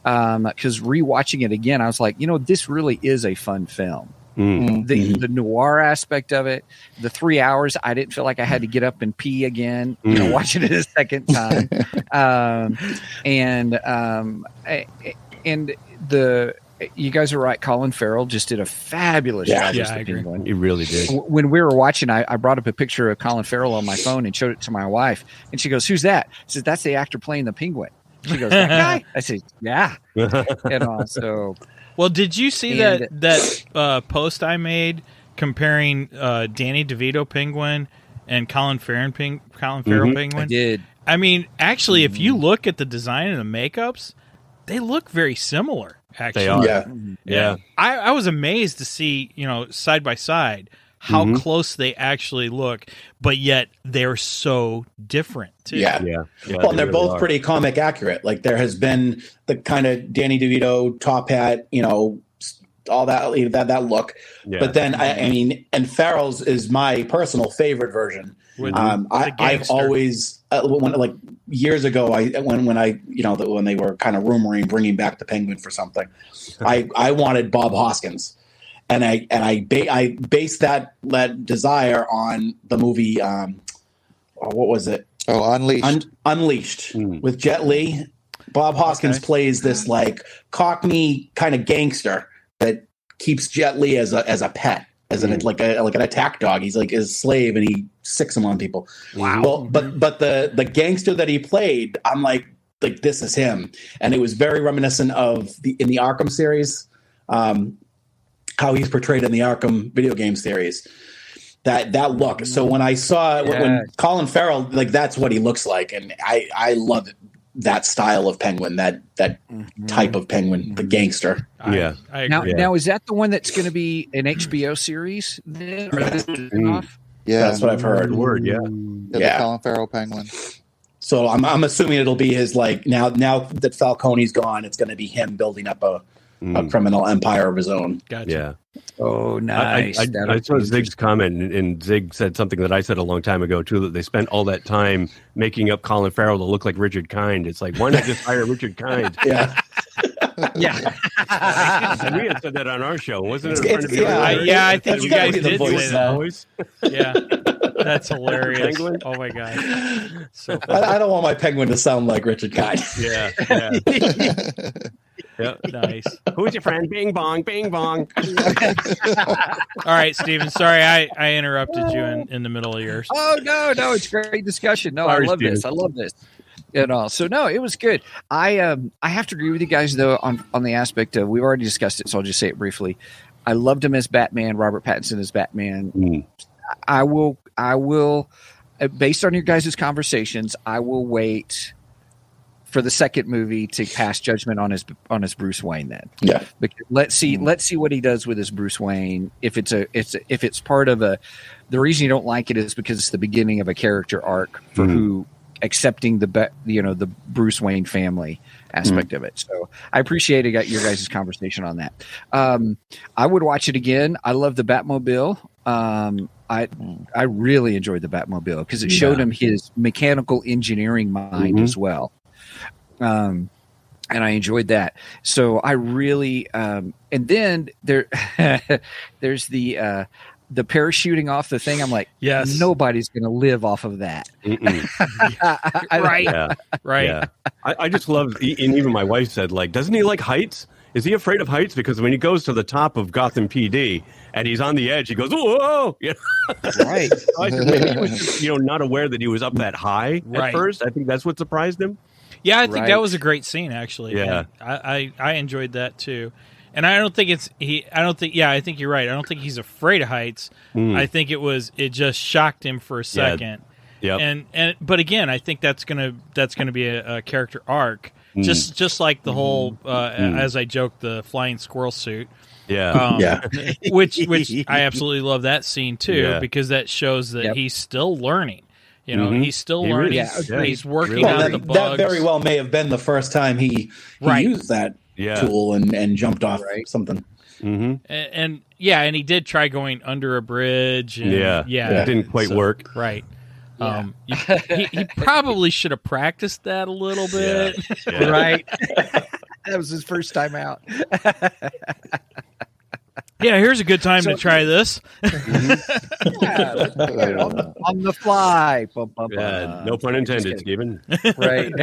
S2: Because rewatching it again, I was like, this really is a fun film. The noir aspect of it, the 3 hours, I didn't feel like I had to get up and pee again, watching it a second time. You guys are right. Colin Farrell just did a fabulous job as the Penguin.
S3: He really did.
S2: When we were watching, I brought up a picture of Colin Farrell on my phone and showed it to my wife, and she goes, "Who's that?" I said, "That's the actor playing the Penguin." She goes, "That guy?" I said, "Yeah." So,
S1: well, did you see that post I made comparing Danny DeVito Penguin and Colin Farrell Penguin?
S2: I did.
S1: I mean, actually, if you look at the design and the makeups, they look very similar. Actually,
S3: they are.
S4: Yeah.
S1: I was amazed to see, side by side, how close they actually look, but yet they're so different too.
S4: Yeah. Well, they're really both pretty comic accurate. Like there has been the kind of Danny DeVito top hat, all that look. Yeah. But then I mean, and Farrell's is my personal favorite version. I've always when years ago, when they were kind of rumoring bringing back the Penguin for something, I wanted Bob Hoskins, and I based that desire on the movie. What was it?
S5: Oh, Unleashed.
S4: Unleashed with Jet Li. Bob Hoskins plays this Cockney kind of gangster that keeps Jet Li as a pet. As an attack dog, he's like his slave, and he sicks him on people.
S1: Wow!
S4: Well, but the gangster that he played, I'm like this is him, and it was very reminiscent of in the Arkham series, how he's portrayed in the Arkham video game series. That look. So when I saw when Colin Farrell, that's what he looks like, and I love that style of Penguin, that type of Penguin, the gangster.
S1: I agree.
S2: Now, is that the one that's going to be an HBO series then?
S4: That's what I've heard.
S5: The Colin Farrell Penguin.
S4: So I'm assuming it'll be his now that Falcone's gone, it's going to be him building up a criminal empire of his own.
S1: Gotcha.
S3: Yeah.
S2: Oh, nice.
S3: I saw Zig's comment, and Zig said something that I said a long time ago, too, that they spent all that time making up Colin Farrell to look like Richard Kind. It's like, why not just hire Richard Kind?
S4: Yeah.
S3: And we had said that on our show, wasn't it?
S1: I think you guys did say that.
S3: Voice.
S1: Yeah. That's hilarious. Oh, my God. So
S4: I don't want my Penguin to sound like Richard Kind.
S3: Yeah. Yeah.
S1: Nice.
S3: Who's your friend? Bing bong, bing bong.
S1: All right, Steven. Sorry, I interrupted you in the middle of yours.
S2: Oh no, it's great discussion. No,
S3: Sorry,
S2: I love
S3: Steven.
S2: this. I love this. So no, it was good. I have to agree with you guys though on the aspect of, we've already discussed it, so I'll just say it briefly. I loved him as Batman, Robert Pattinson as Batman. I will, based on your guys' conversations, I will wait for the second movie to pass judgment on his Bruce Wayne then.
S4: Yeah.
S2: Because let's see what he does with his Bruce Wayne. If it's part of the reason you don't like it is because it's the beginning of a character arc for who accepting the Bruce Wayne family aspect of it. So I appreciated your guys' conversation on that. I would watch it again. I love the Batmobile. I really enjoyed the Batmobile because it showed him his mechanical engineering mind as well. And I enjoyed that. So I really, and then there's the parachuting off the thing. I'm like,
S1: yes,
S2: nobody's going to live off of that.
S1: Right.
S3: Right. Yeah. I just love, and even my wife said, doesn't he like heights? Is he afraid of heights? Because when he goes to the top of Gotham PD and he's on the edge, he goes, whoa!
S2: Right.
S3: I said, maybe he was just, not aware that he was up that high at first. I think that's what surprised him.
S1: Yeah, I think that was a great scene, actually.
S3: Yeah.
S1: I enjoyed that, too. And I don't think I think you're right. I don't think he's afraid of heights. I think it just shocked him for a second.
S3: Yeah.
S1: But again, I think that's gonna be a character arc Just like the whole, as I joked, the flying squirrel suit.
S3: Yeah.
S1: Which I absolutely love that scene too, because that shows that he's still learning. You know, he's still learning. He's working out the bugs.
S4: That very well may have been the first time he used that tool and jumped off something.
S1: And he did try going under a bridge. And,
S3: it didn't quite work.
S1: Right. He probably should have practiced that a little bit.
S2: Right. That was his first time out.
S1: Here's a good time to try this.
S2: On the fly.
S3: No pun intended, Stephen.
S2: Right.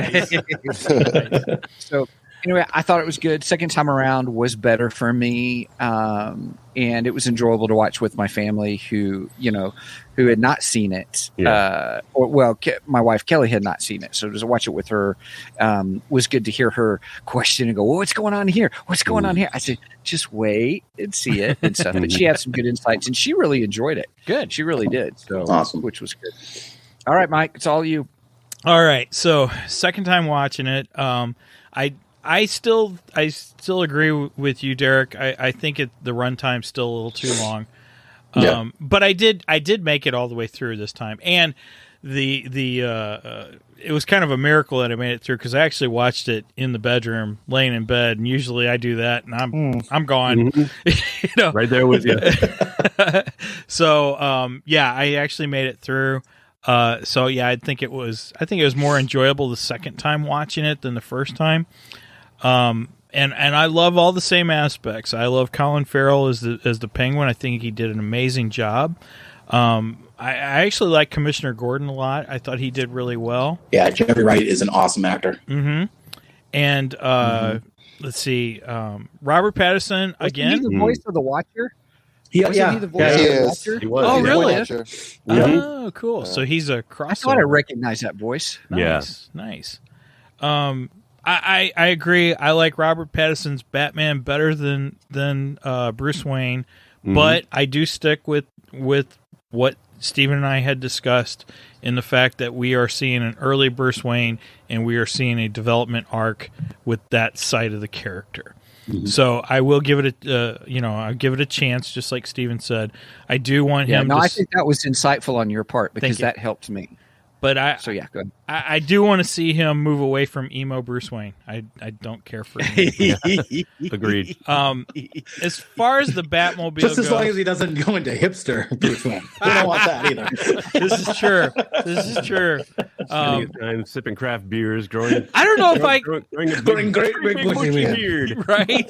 S2: So anyway, I thought it was good. Second time around was better for me. And it was enjoyable to watch with my family who had not seen it. My wife Kelly had not seen it. So to watch it with her was good to hear her question and go, well, what's going on here? What's going on here? I said, just wait and see it and stuff. But she had some good insights and she really enjoyed it. Good. She really did. So
S4: awesome.
S2: Which was good. All right, Mike, it's all you.
S1: All right. So second time watching it. I still agree with you, Derrick. I think the runtime's still a little too long. But I did make it all the way through this time, and it was kind of a miracle that I made it through because I actually watched it in the bedroom, laying in bed, and usually I do that, and I'm gone,
S3: right there with you.
S1: So I actually made it through. I think it was more enjoyable the second time watching it than the first time. And I love all the same aspects. I love Colin Farrell as the Penguin. I think he did an amazing job. I actually like Commissioner Gordon a lot. I thought he did really well.
S4: Yeah, Jeffrey Wright is an awesome actor.
S1: And let's see, Robert Pattinson again.
S2: He the voice of the Watcher.
S4: He
S2: the voice of the Watcher?
S3: He was.
S1: Oh, really?
S2: Oh,
S1: cool. So he's a crossover.
S2: I thought I recognized that voice.
S1: Nice. I agree. I like Robert Pattinson's Batman better than Bruce Wayne, but I do stick with what Stephen and I had discussed in the fact that we are seeing an early Bruce Wayne and we are seeing a development arc with that side of the character. So I will give it I'll give it a chance, just like Stephen said. I do want him.
S2: No, I think that was insightful on your part because that helped me.
S1: But
S2: go ahead.
S1: I do want to see him move away from emo Bruce Wayne. I don't care for him.
S3: Agreed.
S1: As far as the Batmobile
S4: just as
S1: goes,
S4: long as he doesn't go into hipster Bruce Wayne. We don't want that either.
S1: This is true.
S3: I'm sipping craft beers, growing.
S1: I don't know if
S4: growing a great big bushy
S1: beard, right?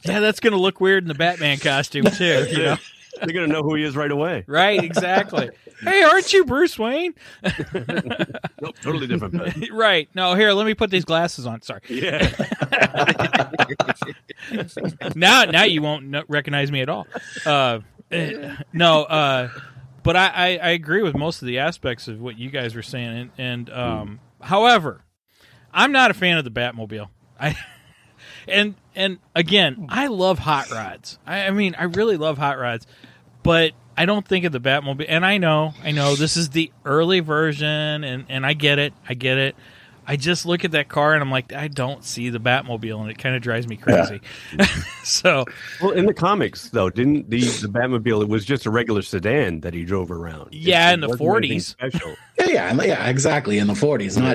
S1: Yeah, that's going to look weird in the Batman costume too.
S3: They're going to know who he is right away.
S1: Right, exactly. Hey, aren't you Bruce Wayne?
S3: Nope, totally different.
S1: Right. No, here, let me put these glasses on. Sorry.
S3: Yeah.
S1: Now you won't recognize me at all. No, but I agree with most of the aspects of what you guys were saying. And however, I'm not a fan of the Batmobile. And again, I love hot rods. I mean, I really love hot rods, but I don't think of the Batmobile. And I know this is the early version, and I get it. I just look at that car and I'm like, I don't see the Batmobile, and it kind of drives me crazy. Yeah.
S3: Well, in the comics though, didn't the Batmobile? It was just a regular sedan that he drove around.
S1: Yeah, in the 40s.
S3: Special.
S4: Yeah, exactly, in the 40s.
S3: I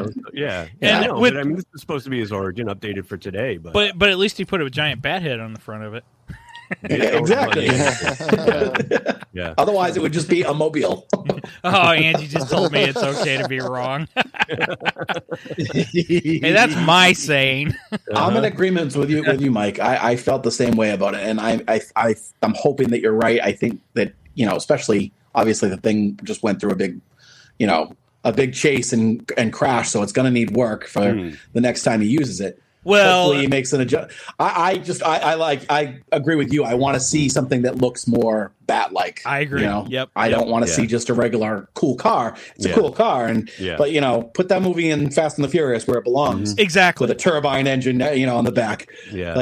S3: know. But I mean, this is supposed to be his origin, updated for today. But
S1: at least he put a giant bat head on the front of it.
S4: Exactly.
S3: Yeah.
S4: Otherwise, it would just be a mobile.
S1: Oh, Angie just told me it's okay to be wrong. Hey, that's my saying.
S4: I'm in agreement with you, Mike. I felt the same way about it, and I'm hoping that you're right. I think that especially obviously the thing just went through a big chase and crash, so it's going to need work for the next time he uses it.
S1: Well,
S4: hopefully he makes an adjustment. I agree with you. I want to see something that looks more bat-like.
S1: I agree. Yep.
S4: I don't want to see just a regular cool car. It's a cool car, but put that movie in Fast and the Furious where it belongs.
S1: Exactly.
S4: With a turbine engine, on the back.
S3: Yeah.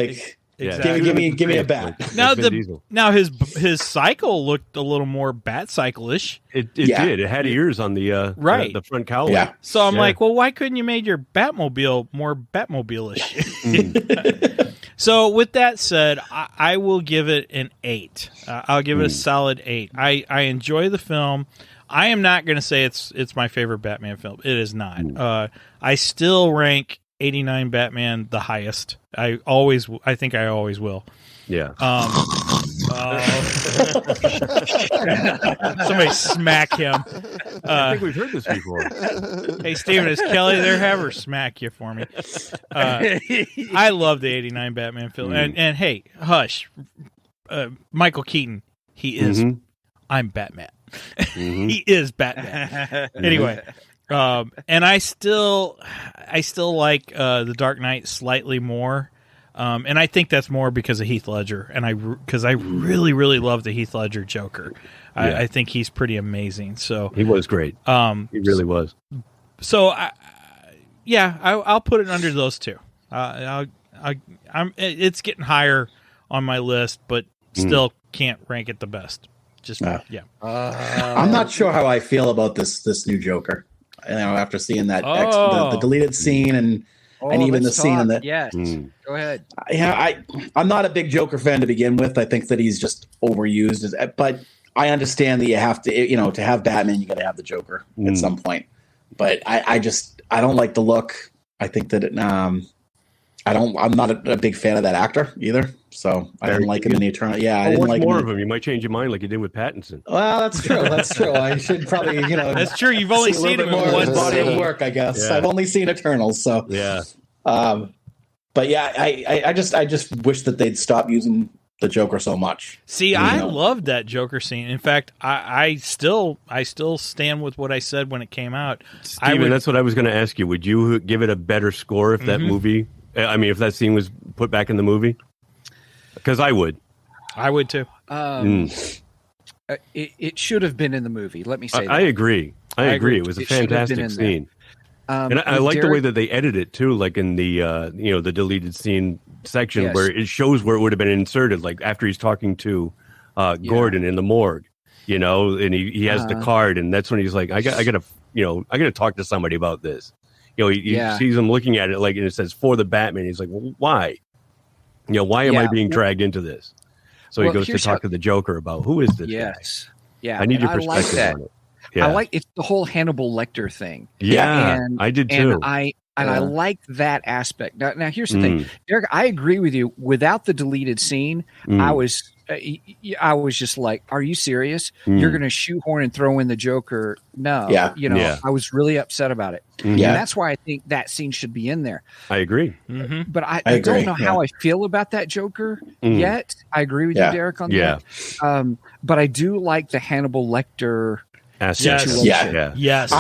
S1: Exactly.
S4: Give me a bat.
S1: Now his cycle looked a little more Bat-cycle-ish.
S3: It did. It had ears on the the front cowl.
S4: Yeah.
S1: So I'm like, well, why couldn't you made your Batmobile more Batmobile-ish? So with that said, I will give it an 8. I'll give it a solid 8. I enjoy the film. I am not going to say it's my favorite Batman film. It is not. I still rank 89 Batman the highest. I think I always will.
S3: Yeah.
S1: Somebody smack him.
S3: I think we've heard this before.
S1: Hey, Steven, is Kelly there? Have her smack you for me. I love the 89 Batman film. And hey, hush. Michael Keaton, he is. I'm Batman. He is Batman. Anyway. And I still like The Dark Knight slightly more. And I think that's more because of Heath Ledger, and because I really, really love the Heath Ledger Joker. I think he's pretty amazing. So
S3: he was great. He really was.
S1: So I'll put it under those two. It's getting higher on my list, but still can't rank it the best. Just
S4: I'm not sure how I feel about this new Joker. After seeing that the deleted scene and even the scene in that.
S2: Yes. Go ahead.
S4: Yeah, I'm not a big Joker fan to begin with. I think that he's just overused. But I understand that you have to, to have Batman, you got to have the Joker at some point. But I don't like the look. I think that I'm not a big fan of that actor either. So I didn't like him in the Eternal. Yeah, I didn't like
S3: more of him. You might change your mind like you did with Pattinson.
S4: Well, that's true. That's true. I should probably,
S1: That's true. You've only seen him in one
S4: body of work, I guess. Yeah. I've only seen Eternals, so
S3: yeah.
S4: But yeah, I just wish that they'd stop using the Joker so much.
S1: See, I loved that Joker scene. In fact, I still stand with what I said when it came out.
S3: Steven, that's what I was going to ask you. Would you give it a better score if that movie? I mean, if that scene was put back in the movie? Because I would.
S1: I would too.
S2: It should have been in the movie. Let me say that.
S3: I agree. I agree. It was a fantastic scene. And I like the way that they edit it too, like in the the deleted scene section where it shows where it would have been inserted, like after he's talking to Gordon in the morgue, and he has the card, and that's when he's like, I gotta talk to somebody about this. He sees him looking at it, like, and it says for the Batman. He's like, well, why? Why am I being dragged into this? So he goes to talk to the Joker about who is this guy?
S2: Yeah.
S3: I need your perspective on it. Yeah.
S2: I like it's the whole Hannibal Lecter thing.
S3: Yeah, I did too.
S2: And I like that aspect. Now here's the thing, Derrick. I agree with you. Without the deleted scene, I was just like, "Are you serious? You're going to shoehorn and throw in the Joker?" No, I was really upset about it. And that's why I think that scene should be in there.
S3: I agree.
S2: But I don't know how I feel about that Joker yet. I agree with you, Derrick, on that. But I do like the Hannibal Lecter.
S1: Yes. Yes.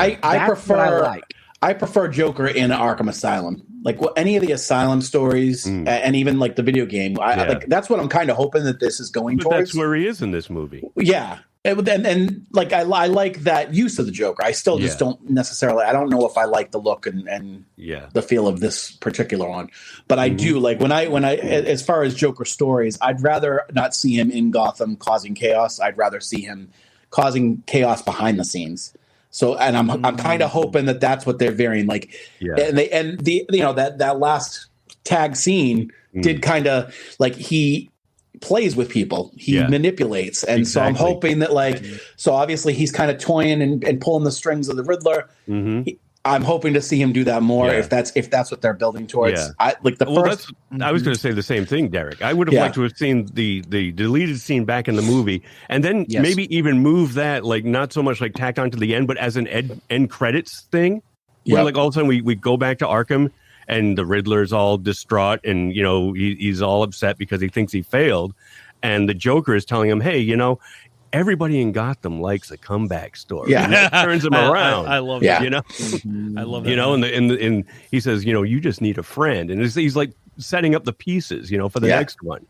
S4: I prefer Joker in Arkham Asylum. Like any of the Asylum stories, and even like the video game. Like that's what I'm kind of hoping that this is going towards.
S3: That's where he is in this movie.
S4: Yeah, and like I like that use of the Joker. I still just don't necessarily. I don't know if I like the look and the feel of this particular one, but I do like when I as far as Joker stories, I'd rather not see him in Gotham causing chaos. I'd rather see him causing chaos behind the scenes. So, and I'm kind of hoping that that's what they're varying. Like, and that last tag scene did kind of like he plays with people, he manipulates, and so I'm hoping that so obviously he's kind of toying and pulling the strings of the Riddler. I'm hoping to see him do that more if that's what they're building towards. I was
S3: going to say the same thing, Derrick. I would have liked to have seen the deleted scene back in the movie, and then maybe even move that, like not so much like tack on to the end, but as an end credits thing, where like all of a sudden we go back to Arkham and the Riddler's all distraught, and he's all upset because he thinks he failed, and the Joker is telling him, hey, everybody in Gotham likes a comeback story. Yeah, and that turns him around.
S1: I love that.
S3: I love that. And he says, you just need a friend, and he's like setting up the pieces, for the next one.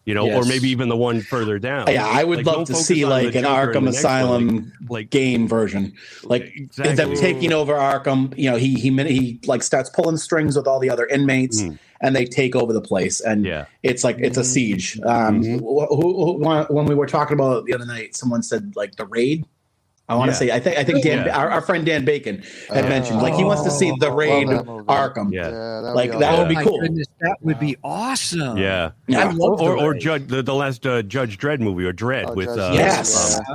S3: or maybe even the one further down.
S4: Yeah, I would love to see like an Arkham Asylum game version, like instead of taking over Arkham, he like starts pulling strings with all the other inmates, and they take over the place, and it's like it's a siege. When we were talking about it the other night, someone said like the Raid. I want to say I think Dan, our friend Dan Bacon had mentioned like he wants to see the Raid Arkham. That would be cool.
S2: Goodness, that would be awesome.
S3: Yeah.
S2: I love
S3: or Judge the last Judge Dredd movie or Dredd with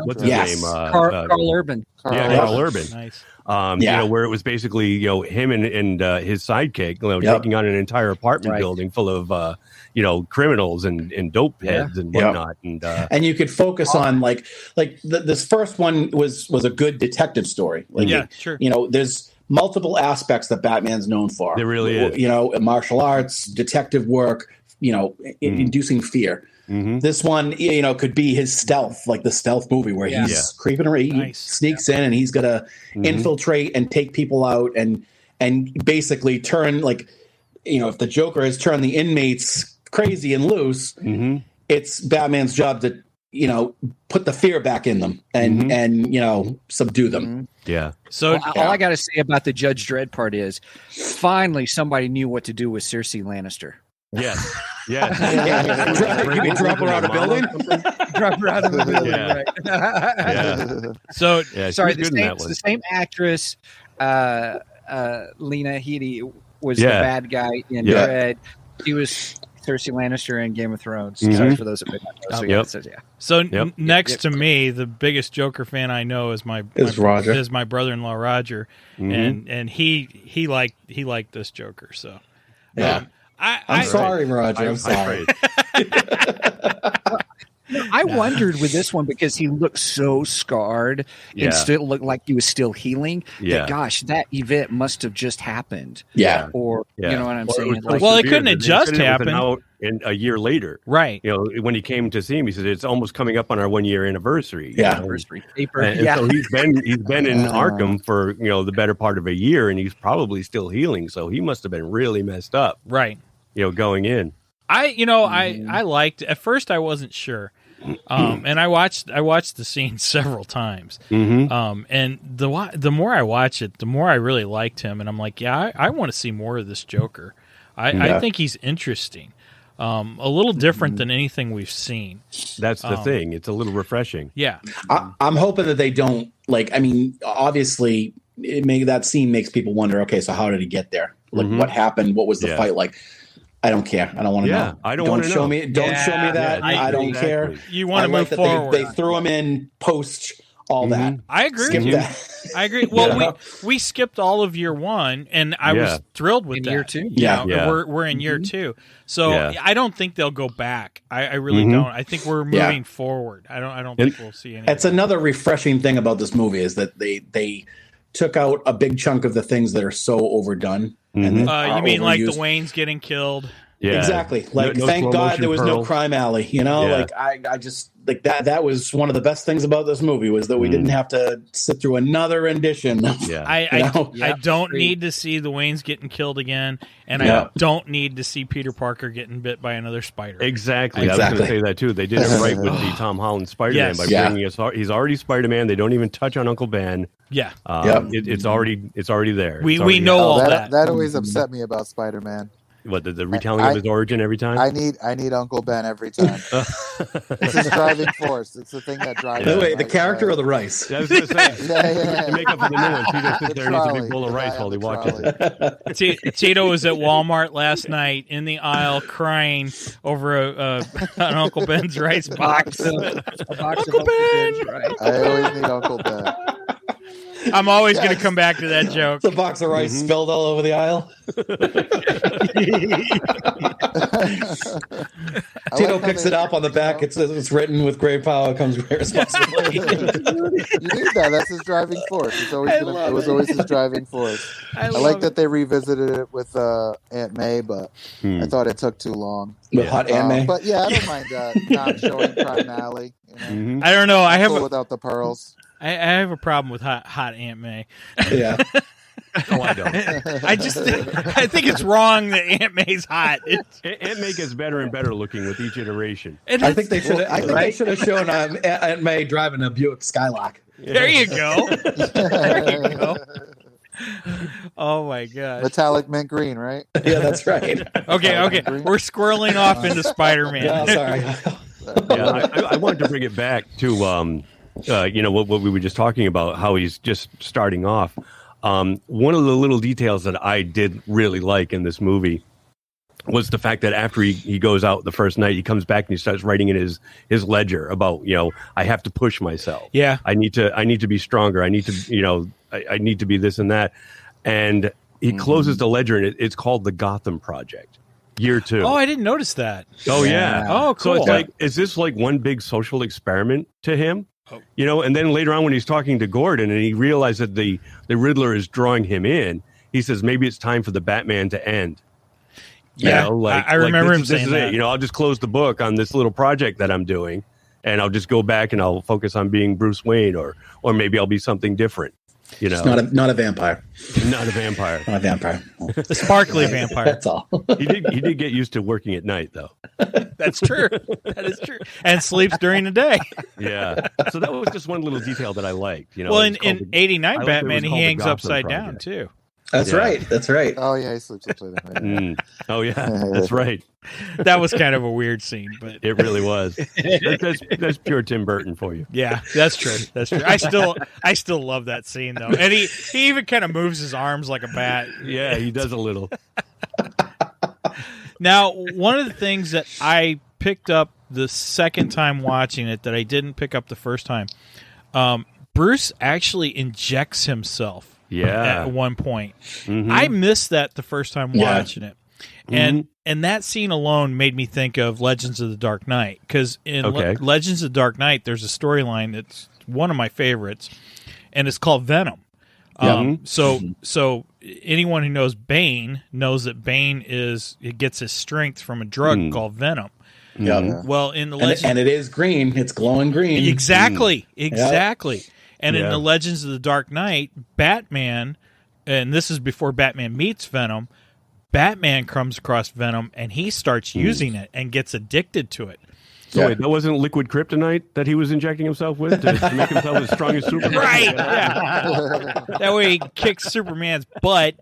S3: what's his name?
S2: Carl Urban.
S3: Carl Urban.
S1: Nice.
S3: Where it was basically him and his sidekick taking on an entire apartment building full of criminals and dope heads and whatnot,
S4: and you could focus on like this first one was a good detective story.
S1: Sure.
S4: There's multiple aspects that Batman's known for.
S3: There really is.
S4: Martial arts, detective work, inducing fear. This one, could be his stealth, like the stealth movie where he's creeping around, he sneaks in and he's going to infiltrate and take people out and basically turn if the Joker has turned the inmates crazy and loose, it's Batman's job to, put the fear back in them and subdue them.
S3: Yeah.
S2: So all I got to say about the Judge Dredd part is finally somebody knew what to do with Cersei Lannister.
S3: Yes.
S4: Drop her out of building.
S2: Drop her out of the building. Right.
S1: So
S2: sorry, the same actress, Lena Headey, was the bad guy in Dredd. She was Cersei Lannister in Game of Thrones. Sorry for those that may not know.
S1: Next to me, the biggest Joker fan I know is my brother-in-law Roger, and he liked this Joker. So
S4: I'm sorry, Roger. I'm sorry.
S2: I wondered with this one because he looked so scarred and still looked like he was still healing. That, gosh, that event must have just happened.
S4: Yeah.
S2: Or you know what I'm saying?
S1: It couldn't have just happened.
S3: And a year later,
S1: right?
S3: When he came to see him, he said it's almost coming up on our 1 year anniversary.
S2: Anniversary paper.
S3: And so he's been in Arkham for the better part of a year, and he's probably still healing. So he must have been really messed up,
S1: right?
S3: Going in.
S1: I liked at first. I wasn't sure, and I watched the scene several times. And the more I watch it, the more I really liked him, and I'm like, I want to see more of this Joker. I think he's interesting. A little different than anything we've seen.
S3: That's the thing. It's a little refreshing.
S1: Yeah.
S4: I'm hoping that they don't obviously that scene makes people wonder, okay, so how did he get there? What happened? What was the fight like? I don't care. I don't want to know.
S3: I don't want to
S4: show me. Don't show me that. I don't care.
S1: You want to move forward.
S4: They threw him in post all that.
S1: I agree.
S4: Skip that.
S1: I agree. Well, we skipped all of year one, and I was thrilled with that.
S2: Year two.
S1: We're in year two, so I don't think they'll go back. I really don't. I think we're moving forward. I don't think we'll see anything.
S4: That's another refreshing thing about this movie is that they took out a big chunk of the things that are so overdone. And
S1: you mean like the Waynes getting killed?
S3: Yeah,
S4: exactly. Thank God there was no crime alley. I just that was one of the best things about this movie was that we didn't have to sit through another rendition.
S1: I don't need to see the Waynes getting killed again, and I don't need to see Peter Parker getting bit by another spider.
S3: Exactly. I was going to say that too. They did it right with the Tom Holland Spider-Man by bringing us. He's already Spider-Man. They don't even touch on Uncle Ben.
S1: Yeah.
S3: It's already there.
S1: We know all that.
S5: That always upset me about Spider-Man.
S3: What the retelling of his origin every time?
S5: I need Uncle Ben every time. It's his driving force. It's the thing that drives.
S4: By the way, the character or the rice?
S3: I was going to say. To make up for the new one, Tito sits there and eats a big bowl of rice while he watches it.
S1: Tito was at Walmart last night in the aisle crying over an Uncle Ben's rice box.
S2: A box Uncle of Ben. Rice.
S5: I always need Uncle Ben.
S1: I'm always going to come back to that joke.
S4: It's a box of rice spilled all over the aisle. Tito picks it up on the back. It's written with great power comes great responsibility.
S5: You need that. That's his driving force. It was always his driving force. I like that they revisited it with Aunt May, but I thought it took too long.
S4: With hot Aunt May?
S5: But I don't mind not showing Crime Alley.
S1: I don't know.
S5: Without the pearls.
S1: I have a problem with hot Aunt May.
S4: Yeah.
S3: Oh, I don't.
S1: I think it's wrong that Aunt May's hot.
S3: Aunt May gets better and better looking with each iteration.
S4: I think they should. They should have shown Aunt May driving a Buick Skylark.
S1: There you go. There you go. Oh my god!
S5: Metallic mint green, right?
S4: Yeah, that's right.
S1: Okay. We're squirreling off into Spider-Man.
S4: Yeah, sorry.
S3: I wanted to bring it back to what we were just talking about, how he's just starting off. One of the little details that I did really like in this movie was the fact that after he goes out the first night, he comes back and he starts writing in his ledger about, I have to push myself.
S1: Yeah.
S3: I need to be stronger. I need to, I need to be this and that. And he closes the ledger, and it's called the Gotham Project, year 2.
S1: Oh, I didn't notice that.
S3: Oh, yeah.
S1: Oh, cool.
S3: So it's like, is this like one big social experiment to him? Oh. And then later on when he's talking to Gordon and he realized that the Riddler is drawing him in, he says, maybe it's time for the Batman to end.
S1: Yeah, I remember him saying that.
S3: I'll just close the book on this little project that I'm doing, and I'll just go back and I'll focus on being Bruce Wayne, or maybe I'll be something different.
S4: Not a vampire.
S3: Not a vampire.
S4: Not a vampire.
S1: A sparkly vampire.
S4: That's all.
S3: He did get used to working at night, though.
S1: That's true. That is true. And sleeps during the day.
S3: Yeah. So that was just one little detail that I liked.
S1: Well, in '89 Batman, he hangs upside down too.
S4: That's right. That's right.
S5: Oh yeah, he sleeps upside down.
S3: Oh yeah, that's right.
S1: That was kind of a weird scene, but
S3: it really was. That's pure Tim Burton for you.
S1: Yeah, that's true. That's true. I still love that scene though, and he even kind of moves his arms like a bat.
S3: Yeah, he does a little.
S1: Now, one of the things that I picked up the second time watching it that I didn't pick up the first time, Bruce actually injects himself.
S3: Yeah.
S1: At one point.
S3: Mm-hmm.
S1: I missed that the first time watching it. And that scene alone made me think of Legends of the Dark Knight, because in Legends of the Dark Knight there's a storyline that's one of my favorites, and it's called Venom. So anyone who knows Bane knows that Bane gets his strength from a drug called Venom.
S4: Yeah.
S1: Well, in the Legends,
S4: and it is green. It's glowing green.
S1: Exactly.
S4: Yep.
S1: And in the Legends of the Dark Knight, Batman, and this is before Batman meets Venom, Batman comes across Venom and he starts using it and gets addicted to it.
S3: So wait, that wasn't liquid kryptonite that he was injecting himself with to make himself as strong as Superman?
S1: Right. Yeah. That way he kicks Superman's butt.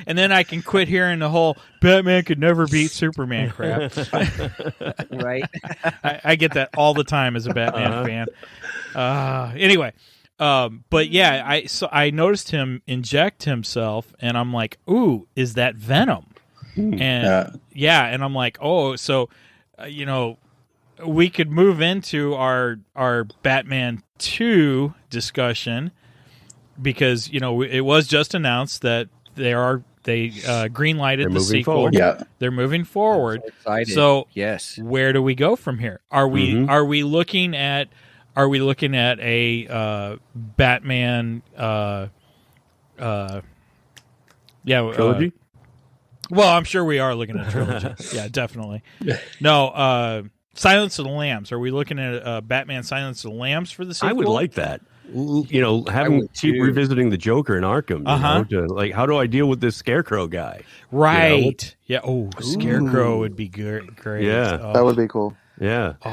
S1: And then I can quit hearing the whole Batman could never beat Superman crap.
S2: Right.
S1: I get that all the time as a Batman fan. Anyway, but yeah, I noticed him inject himself, and I'm like, ooh, is that Venom? And and I'm like, oh, so we could move into our Batman 2 discussion, because it was just announced that they green-lighted the sequel.
S3: Forward.
S4: Yeah,
S1: they're moving forward.
S2: So yes,
S1: where do we go from here? Are we looking at a Batman
S3: trilogy?
S1: Well, I'm sure we are looking at a trilogy. Yeah, definitely. No, Silence of the Lambs. Are we looking at Batman Silence of the Lambs for the sequel?
S3: I would like that. Keep revisiting the Joker in Arkham. How do I deal with this Scarecrow guy?
S1: Right. Yeah. Oh, Scarecrow would be great.
S3: Yeah.
S5: That would be cool.
S3: Yeah.
S1: Oh,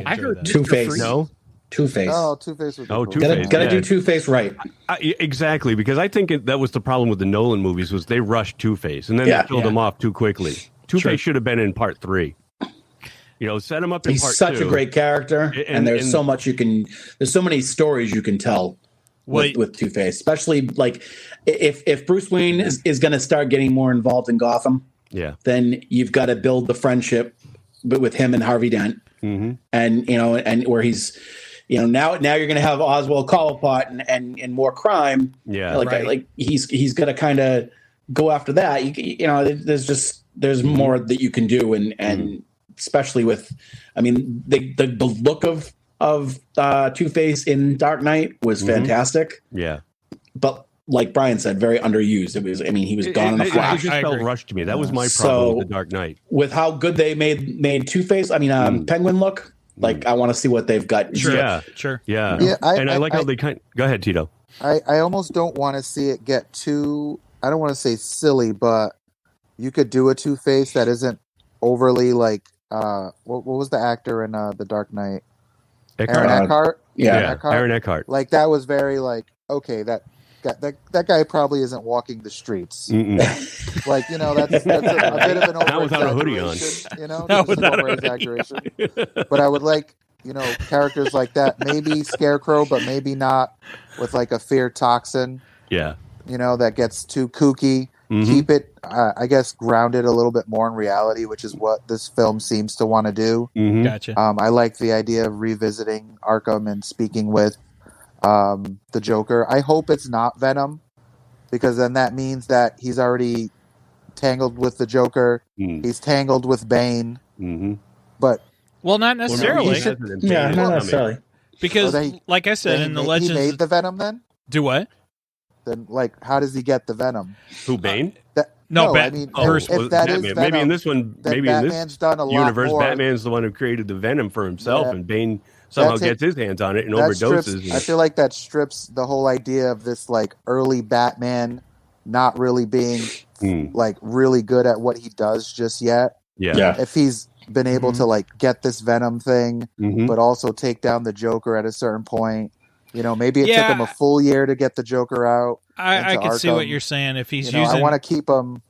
S4: I heard Two-Face.
S3: No.
S4: Two-Face.
S5: Oh, Two-Face would be cool.
S3: Two-Face.
S4: Gotta do Two-Face right.
S3: Exactly, because I think that was the problem with the Nolan movies, was they rushed Two-Face, and then they killed him off too quickly. Two-Face should have been in part 3. Set him up in part 2.
S4: He's such a great character, and there's so much there's so many stories you can tell with Two-Face, especially like if Bruce Wayne is going to start getting more involved in Gotham, then you've got to build the friendship with him and Harvey Dent, and where he's, now you're going to have Oswald Cobblepot and more crime, like he's going to kind of go after that. There's more that you can do, and especially with, the look of Two-Face in Dark Knight was fantastic.
S3: Yeah.
S4: But like Brien said, very underused. He was gone in a flash.
S3: It just felt rushed to me. That was my problem with the Dark Knight.
S4: With how good they made Two-Face, Penguin look, I want to see what they've got.
S1: Sure.
S3: Yeah.
S1: Sure.
S3: Yeah. I like how they go ahead, Tito.
S5: I almost don't want to see it get too. I don't want to say silly, but you could do a Two-Face that isn't overly like. What was the actor in The Dark Knight? Aaron Eckhart.
S3: Aaron Eckhart.
S5: Like that was very like okay that guy probably isn't walking the streets. Like that's a bit of an over
S3: without a hoodie on.
S5: Exaggeration. But I would like characters like that. Maybe Scarecrow, but maybe not with like a fear toxin.
S3: Yeah.
S5: That gets too kooky. Keep it, I guess, grounded a little bit more in reality, which is what this film seems to want to do.
S1: Gotcha.
S5: I like the idea of revisiting Arkham and speaking with the Joker. I hope it's not Venom, because then that means that he's already tangled with the Joker. He's tangled with Bane. But
S1: not necessarily.
S4: Not necessarily.
S1: Because, like I said, in the Legends,
S5: he made the Venom. Then
S1: do what?
S5: Then, like, how does he get the Venom?
S3: Who, Bane?
S5: I mean, if that is Venom,
S3: maybe in this one, maybe in this
S5: done a
S3: universe,
S5: lot more.
S3: Batman's the one who created the Venom for himself, and Bane somehow gets his hands on it and overdoses.
S5: I feel like that strips the whole idea of this like early Batman not really being like really good at what he does just yet.
S3: Yeah.
S5: If he's been able to like get this Venom thing, but also take down the Joker at a certain point. Maybe it took him a full year to get the Joker out.
S1: I can see what you're saying. If he's using,
S5: I want to keep him.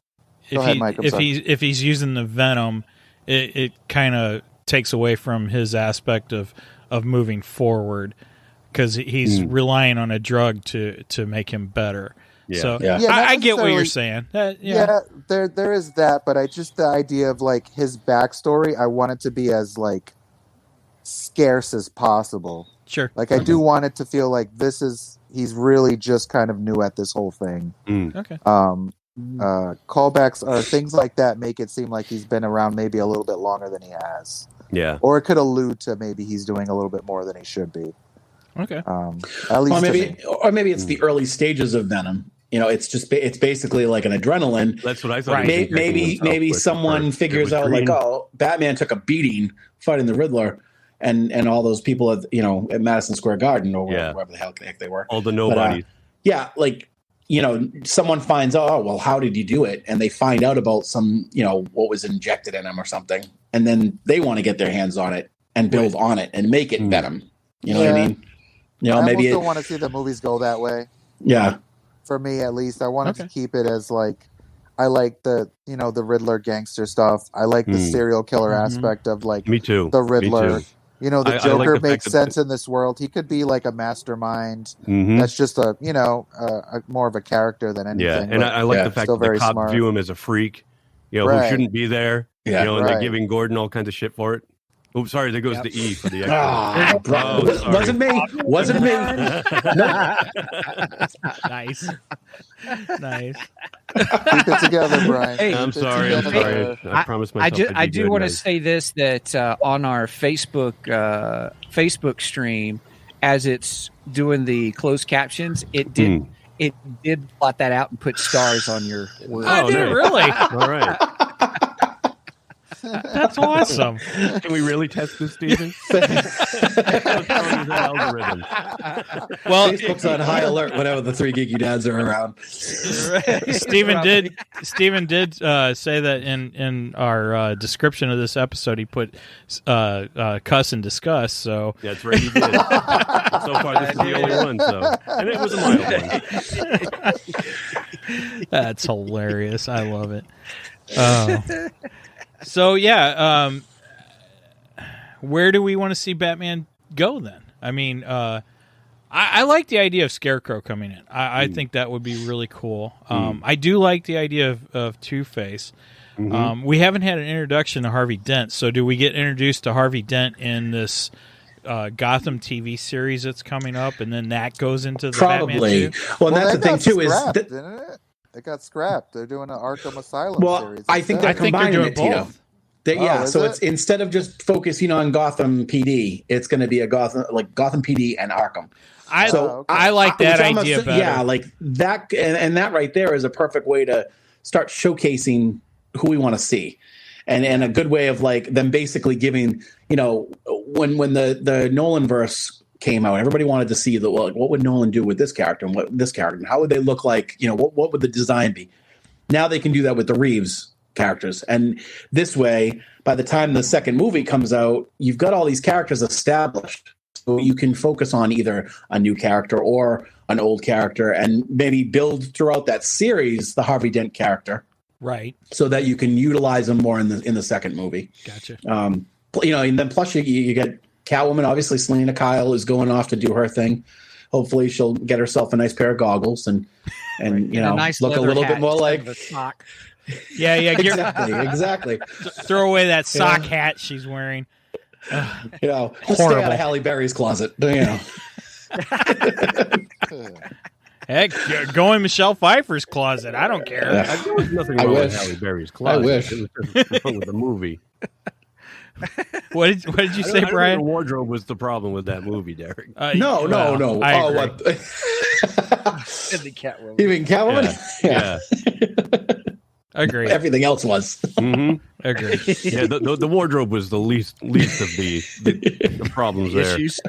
S1: If he's using the Venom, it kind of takes away from his aspect of moving forward, because he's relying on a drug to make him better.
S3: Yeah.
S1: So I get what you're saying.
S5: There is that, but the idea of like his backstory, I want it to be as like scarce as possible.
S1: Sure.
S5: Like I do want it to feel like he's really just kind of new at this whole thing.
S1: Okay.
S5: Callbacks or things like that make it seem like he's been around maybe a little bit longer than he has.
S3: Yeah.
S5: Or it could allude to maybe he's doing a little bit more than he should be.
S1: Okay.
S5: At least
S4: maybe it's the early stages of Venom. It's basically like an adrenaline.
S3: That's what I thought.
S4: Right. Maybe someone figures out like, Batman took a beating fighting the Riddler. And all those people at Madison Square Garden or wherever the heck they were.
S3: All the nobodies.
S4: Someone finds out, well, how did you do it? And they find out about some, what was injected in him or something. And then they want to get their hands on it and build on it and make it Venom. You know what I mean?
S5: I don't want to see the movies go that way.
S4: Yeah.
S5: For me, at least, I wanted to keep it as like, I like the Riddler gangster stuff. I like the serial killer aspect of like
S3: Me too.
S5: The Riddler.
S3: Me too.
S5: The Joker makes sense in this world. He could be like a mastermind. That's just a more of a character than anything.
S3: Yeah, and I like the fact that the cops view him as a freak, who shouldn't be there.
S4: Yeah,
S3: and they're giving Gordon all kinds of shit for it. Oops, sorry, there goes the E for the
S4: Wasn't me.
S1: Nice.
S5: Keep it together, Brien.
S3: Hey, I'm sorry. I promised myself.
S2: I do want to say this, that on our Facebook stream, as it's doing the closed captions, it did plot that out and put stars on your words.
S1: Oh, did it really?
S3: All right.
S1: That's awesome.
S3: Can we really test this, Steven? Algorithm.
S4: Well, Facebook's on high alert whenever the three geeky dads are around.
S1: Steven did say that in our description of this episode, he put cuss and discuss. So
S3: that's right, he did. So far, this is the only one. So, and it was a mild one.
S1: That's hilarious. I love it. So where do we want to see Batman go then? I mean, I like the idea of Scarecrow coming in. I think that would be really cool. I do like the idea of Two-Face. We haven't had an introduction to Harvey Dent, so do we get introduced to Harvey Dent in this Gotham TV series that's coming up, and then that goes into the
S4: Probably.
S1: Batman 2?
S4: Well, that's the thing too
S5: didn't it? It got scrapped. They're doing an Arkham Asylum series.
S4: I think they're combining it, Tito. So it's instead of just focusing on Gotham PD, it's going to be a Gotham PD and Arkham.
S1: I like that idea better.
S4: Yeah, like that, and that right there is a perfect way to start showcasing who we want to see, and a good way of like them basically giving when the Nolan verse came out, everybody wanted to see what would Nolan do with this character and what this character, and how would they look like? What would the design be? Now they can do that with the Reeves characters, and this way, by the time the second movie comes out, you've got all these characters established, so you can focus on either a new character or an old character, and maybe build throughout that series the Harvey Dent character,
S1: right?
S4: So that you can utilize them more in the second movie.
S1: Gotcha.
S4: And then plus you get Catwoman. Obviously, Selena Kyle is going off to do her thing. Hopefully, she'll get herself a nice pair of goggles and
S2: nice
S4: look a little bit more like
S2: a sock.
S1: Yeah.
S4: exactly.
S1: Throw away that sock hat she's wearing.
S4: Stay out of Halle Berry's closet.
S1: Heck, go in Michelle Pfeiffer's closet. I don't care.
S3: There was nothing wrong with Halle Berry's closet.
S4: I wish.
S3: It was just wrong with the movie.
S1: What did you say, Brien?
S3: The wardrobe was the problem with that movie, Derrick.
S4: No.
S1: I agree.
S4: What?
S2: The Catwoman.
S4: You mean Catwoman?
S3: Yeah.
S1: Agree.
S4: Everything else was.
S3: Mm-hmm.
S1: Agree.
S3: Yeah, the wardrobe was the least of the problems there.
S2: Issues.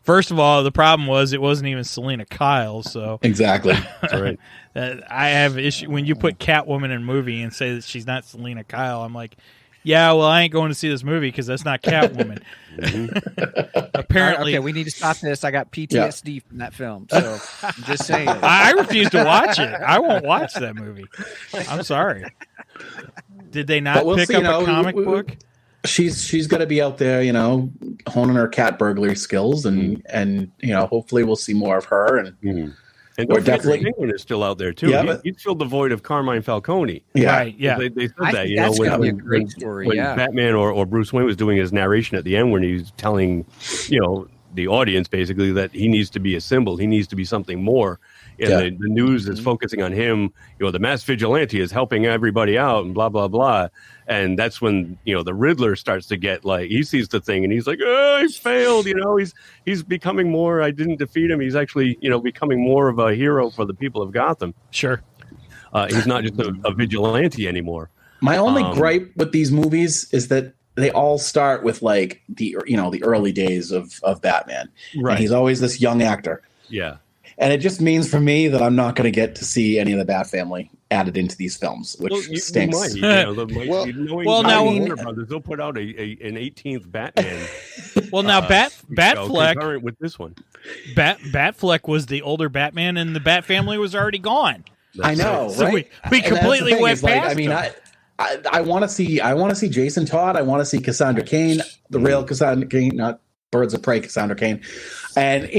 S1: First of all, the problem was it wasn't even Selena Kyle, so
S4: Exactly.
S3: That's right.
S1: I have issue when you put Catwoman in a movie and say that she's not Selena Kyle. I'm like, yeah, well, I ain't going to see this movie because that's not Catwoman. Apparently,
S2: okay, we need to stop this. I got PTSD from that film, so I'm just saying.
S1: I refuse to watch it. I won't watch that movie. I'm sorry. Did they not pick up a comic book?
S4: She's going to be out there, honing her cat burglary skills, and hopefully we'll see more of her. And
S3: And Penguin is still out there too.
S4: Yeah,
S3: he filled the void of Carmine
S4: Yeah,
S3: Falcone.
S1: Right. Yeah,
S3: they said
S2: I
S3: that.
S2: think that's gonna be a great story.
S3: When Batman or Bruce Wayne was doing his narration at the end, when he was telling, the audience basically that he needs to be a symbol, he needs to be something more. And the news is focusing on him. The mass vigilante is helping everybody out, and blah blah blah. And that's when the Riddler starts to get he sees the thing and he's like, oh, I failed. He's becoming more. I didn't defeat him. He's actually becoming more of a hero for the people of Gotham.
S1: Sure.
S3: He's not just a vigilante anymore.
S4: My only gripe with these movies is that they all start with the early days of Batman.
S3: Right.
S4: And he's always this young actor.
S3: Yeah.
S4: And it just means for me that I'm not going to get to see any of the Bat family added into these films, which stinks.
S3: Now
S1: Warner
S3: Brothers, they'll put out an 18th Batman.
S1: Well, now Batfleck
S3: with this one.
S1: Batfleck was the older Batman, and the Bat family was already gone.
S4: I know,
S1: So
S4: right?
S1: we completely went past.
S4: I want to see Jason Todd. I want to see Cassandra Cain, the real Cassandra Cain, not Birds of Prey Cassandra Cain, and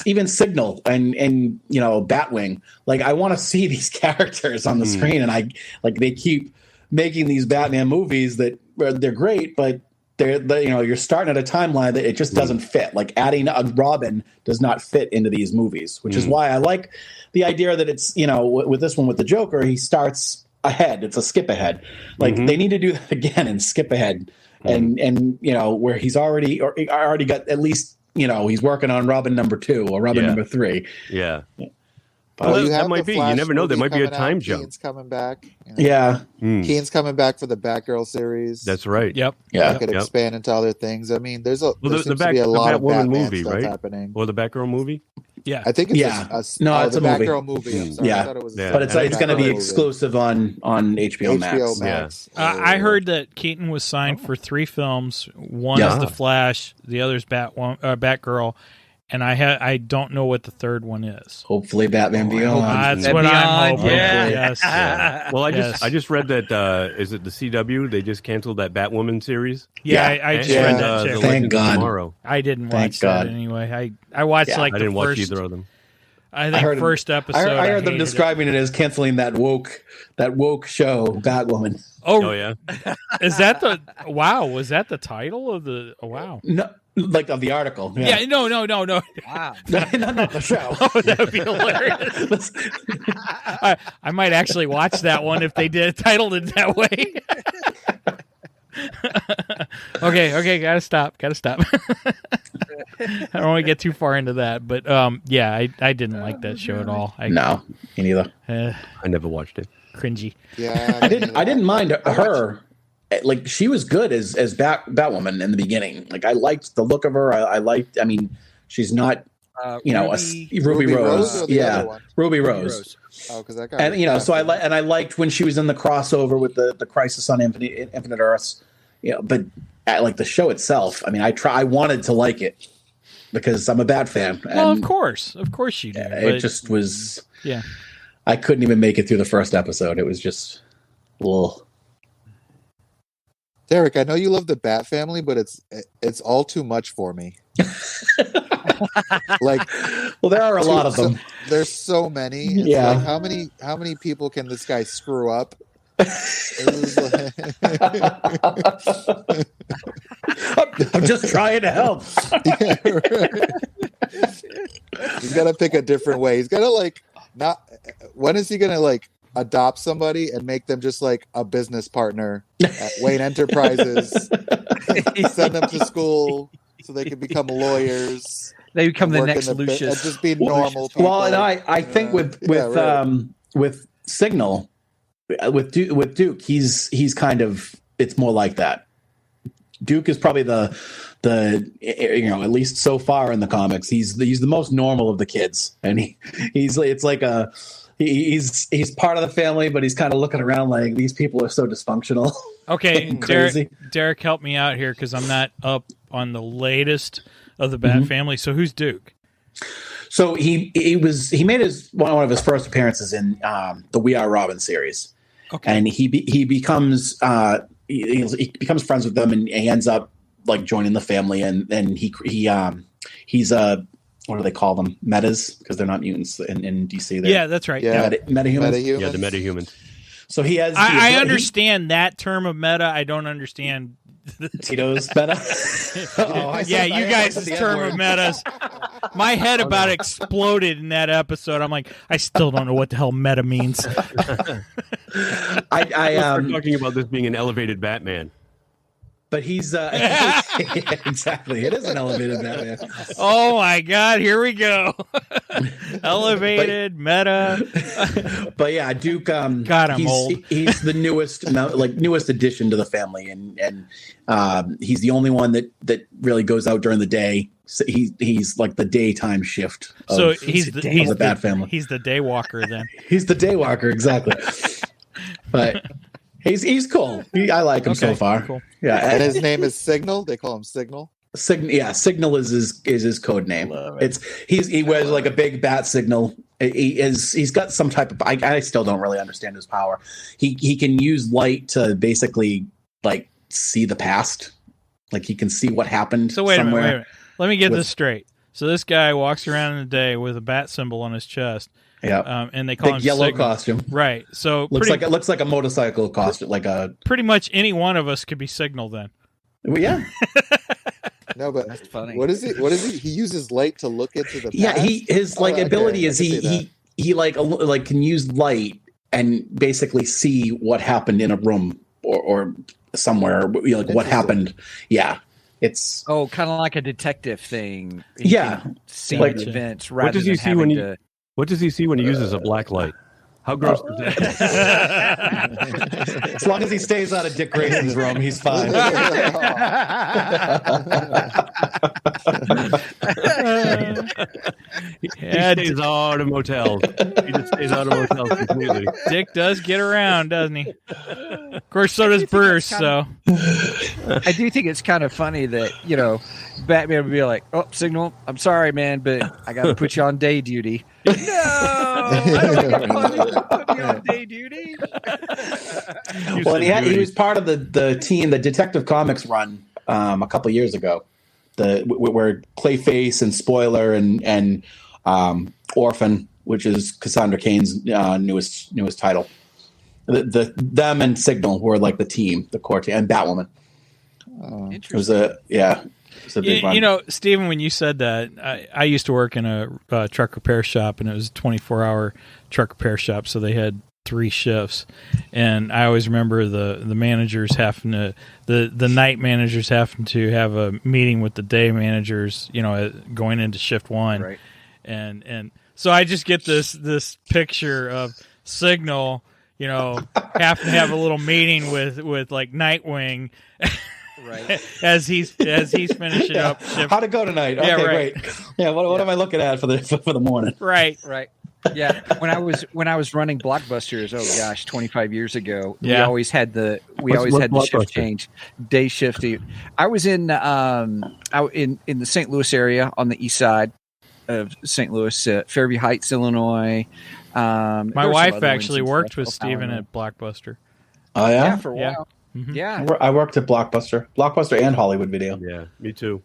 S4: even Signal and Batwing. I want to see these characters on the screen, and they keep making these Batman movies that they're great, but you're starting at a timeline that it just doesn't fit. Adding a Robin does not fit into these movies, which is why I like the idea that it's with this one with the Joker, he starts ahead. It's a skip ahead. They need to do that again and skip ahead. And where he's already got at least he's working on Robin number 2 or Robin number 3.
S3: Yeah.
S5: Well,
S3: that might be. You never know. There might be a time jump.
S5: Keaton's coming back.
S4: Yeah.
S5: Keaton's coming back for the Batgirl series.
S3: That's right.
S1: Yep.
S4: Yeah.
S5: They could expand into other things. I mean, there seems to be a
S3: the
S5: lot of
S3: Batwoman
S5: Batman
S3: movie,
S5: stuff
S3: right?
S5: happening.
S3: Or the Batgirl movie.
S1: Yeah.
S5: I think it's
S4: it's
S5: the
S4: a movie.
S5: Batgirl movie. I'm sorry.
S4: Yeah.
S5: I thought it was
S4: But it's going to be exclusive on HBO Max.
S5: Max.
S1: I heard that Keaton was signed for 3 films. One is The Flash, the other is Batgirl, and I don't know what the third one is.
S4: Hopefully, Batman Beyond.
S1: That's what I'm hoping.
S2: Yeah.
S1: Yes.
S3: Yeah. Well, I just read that is it the CW? They just canceled that Batwoman series.
S1: Yeah, I just read that too.
S4: Thank God.
S3: Tomorrow.
S1: I didn't watch that anyway. I watched
S3: I didn't watch
S1: first,
S3: either of them.
S1: I think first episode.
S4: I heard them describing it as canceling that woke show, Batwoman.
S3: Oh yeah.
S1: Is that the wow? Was that the title of the wow?
S4: No, of the article.
S1: Yeah. No.
S2: Wow.
S4: not the show.
S1: Oh, that would be hilarious. I might actually watch that one if they titled it that way. Okay, gotta stop. I don't want to get too far into that, but I didn't like that show at all.
S4: No, me neither.
S3: I never watched it.
S1: Cringy.
S5: Yeah,
S4: I didn't mind her like she was good as Batwoman in the beginning. Like I liked the look of her. I mean, she's not Ruby Rose. Ruby Rose.
S5: Oh, because that guy.
S4: And so I liked when she was in the crossover with the Crisis on Infinite Earths. But like the show itself, I mean, I wanted to like it because I'm a Bat fan.
S1: Well, of course you do.
S4: It just was. Yeah. I couldn't even make it through the first episode. It was just a little.
S5: Derrick, I know you love the Bat family, but it's all too much for me. Like,
S4: well, there are a lot of them.
S5: There's so many.
S4: Yeah.
S5: Like, how many people can this guy screw up? I'm
S4: just trying to help.
S5: Yeah, right. He's got to pick a different way. He's got to not. When is he going to adopt somebody and make them just like a business partner at Wayne Enterprises? Send them to school so they can become lawyers.
S2: They become the next Lucius.
S5: Just be normal people.
S4: Well, and I think with Signal, with Duke, he's kind of, it's more like that. Duke is probably the at least so far in the comics, he's the most normal of the kids, and he's part of the family, but he's kind of looking around like these people are so dysfunctional.
S1: Okay, Derrick, help me out here because I'm not up on the latest of the Bat family. So who's Duke?
S4: So he made one of his first appearances in the We Are Robin series. Okay, and he becomes he becomes friends with them, and he ends up joining the family, and he's a. What do they call them? Metas, because they're not mutants in DC.
S1: Yeah, that's right.
S4: Yeah, metahumans.
S3: Yeah, the metahumans.
S4: So he has.
S1: I understand that term of meta. I don't understand
S4: Tito's meta.
S1: You guys' term of metas. My head about exploded in that episode. I'm like, I still don't know what the hell meta means.
S3: We're talking about this being an elevated Batman.
S4: But he's exactly. It is an elevated Batman.
S1: Oh my God! Here we go. Elevated meta.
S4: But yeah, Duke. God,
S1: I'm old.
S4: He's the newest addition to the family, and he's the only one that really goes out during the day. So he's like the daytime shift.
S1: He's
S4: the Bat family.
S1: He's the day walker then.
S4: He's the day walker, exactly. But. He's cool. I like him so far. Cool. Yeah,
S5: and his name is Signal. They call him Signal.
S4: Signal is his code name. He wears like a big bat signal. He's got some type of. I still don't really understand his power. He can use light to basically see the past. Like he can see what happened.
S1: So wait a minute. Let me get this straight. So this guy walks around in the day with a bat symbol on his chest.
S4: Yeah,
S1: and they call him
S4: yellow
S1: Signal.
S4: costume.
S1: Right. So
S4: it looks like a motorcycle costume,
S1: pretty much any one of us could be Signal then.
S4: Well, yeah.
S5: No, but
S2: that's funny.
S5: What is he? He uses light to look into the past?
S4: Yeah, his ability is he can use light and basically see what happened in a room or somewhere. What happened. Yeah. It's
S2: kind of like a detective thing.
S4: See
S2: events rather than having to.
S3: What does he see when he uses a black light? How gross is
S4: that? As long as he stays out of Dick Grayson's room, he's fine.
S3: He stays out of motels. He just stays out of motels completely.
S1: Dick does get around, doesn't he? Of course, so does Bruce. So
S2: I do think it's kind of funny that Batman would be like, "Oh, Signal, I'm sorry, man, but I got to put you on day duty." No, I don't put you on day duty.
S4: Well, he was part of the team, the Detective Comics run a couple years ago, where Clayface and Spoiler and Orphan, which is Cassandra Cain's newest title. Them and Signal were like the team, the core team, and Batwoman. It was a big run.
S1: Stephen, when you said that, I used to work in a truck repair shop, and it was a 24-hour truck repair shop, so they had 3 shifts. And I always remember the managers having to, the night managers having to have a meeting with the day managers, going into shift 1.
S2: Right.
S1: And so I just get this picture of Signal, have to have a little meeting with like Nightwing.
S2: Right.
S1: as he's finishing up shift.
S4: How'd it go tonight? Okay, great. Yeah, what am I looking at for the morning?
S1: Right.
S2: Yeah. When I was running Blockbusters, 25 years ago, we
S1: Yeah.
S2: always had the shift change, day shift. I was in the St. Louis area on the east side of St. Louis, Fairview Heights, Illinois.
S1: My wife actually worked with Steven at Blockbuster.
S4: Oh yeah?
S2: Yeah, for a while.
S1: Mm-hmm.
S2: Yeah.
S4: I worked at Blockbuster and Hollywood Video.
S3: Yeah, me too.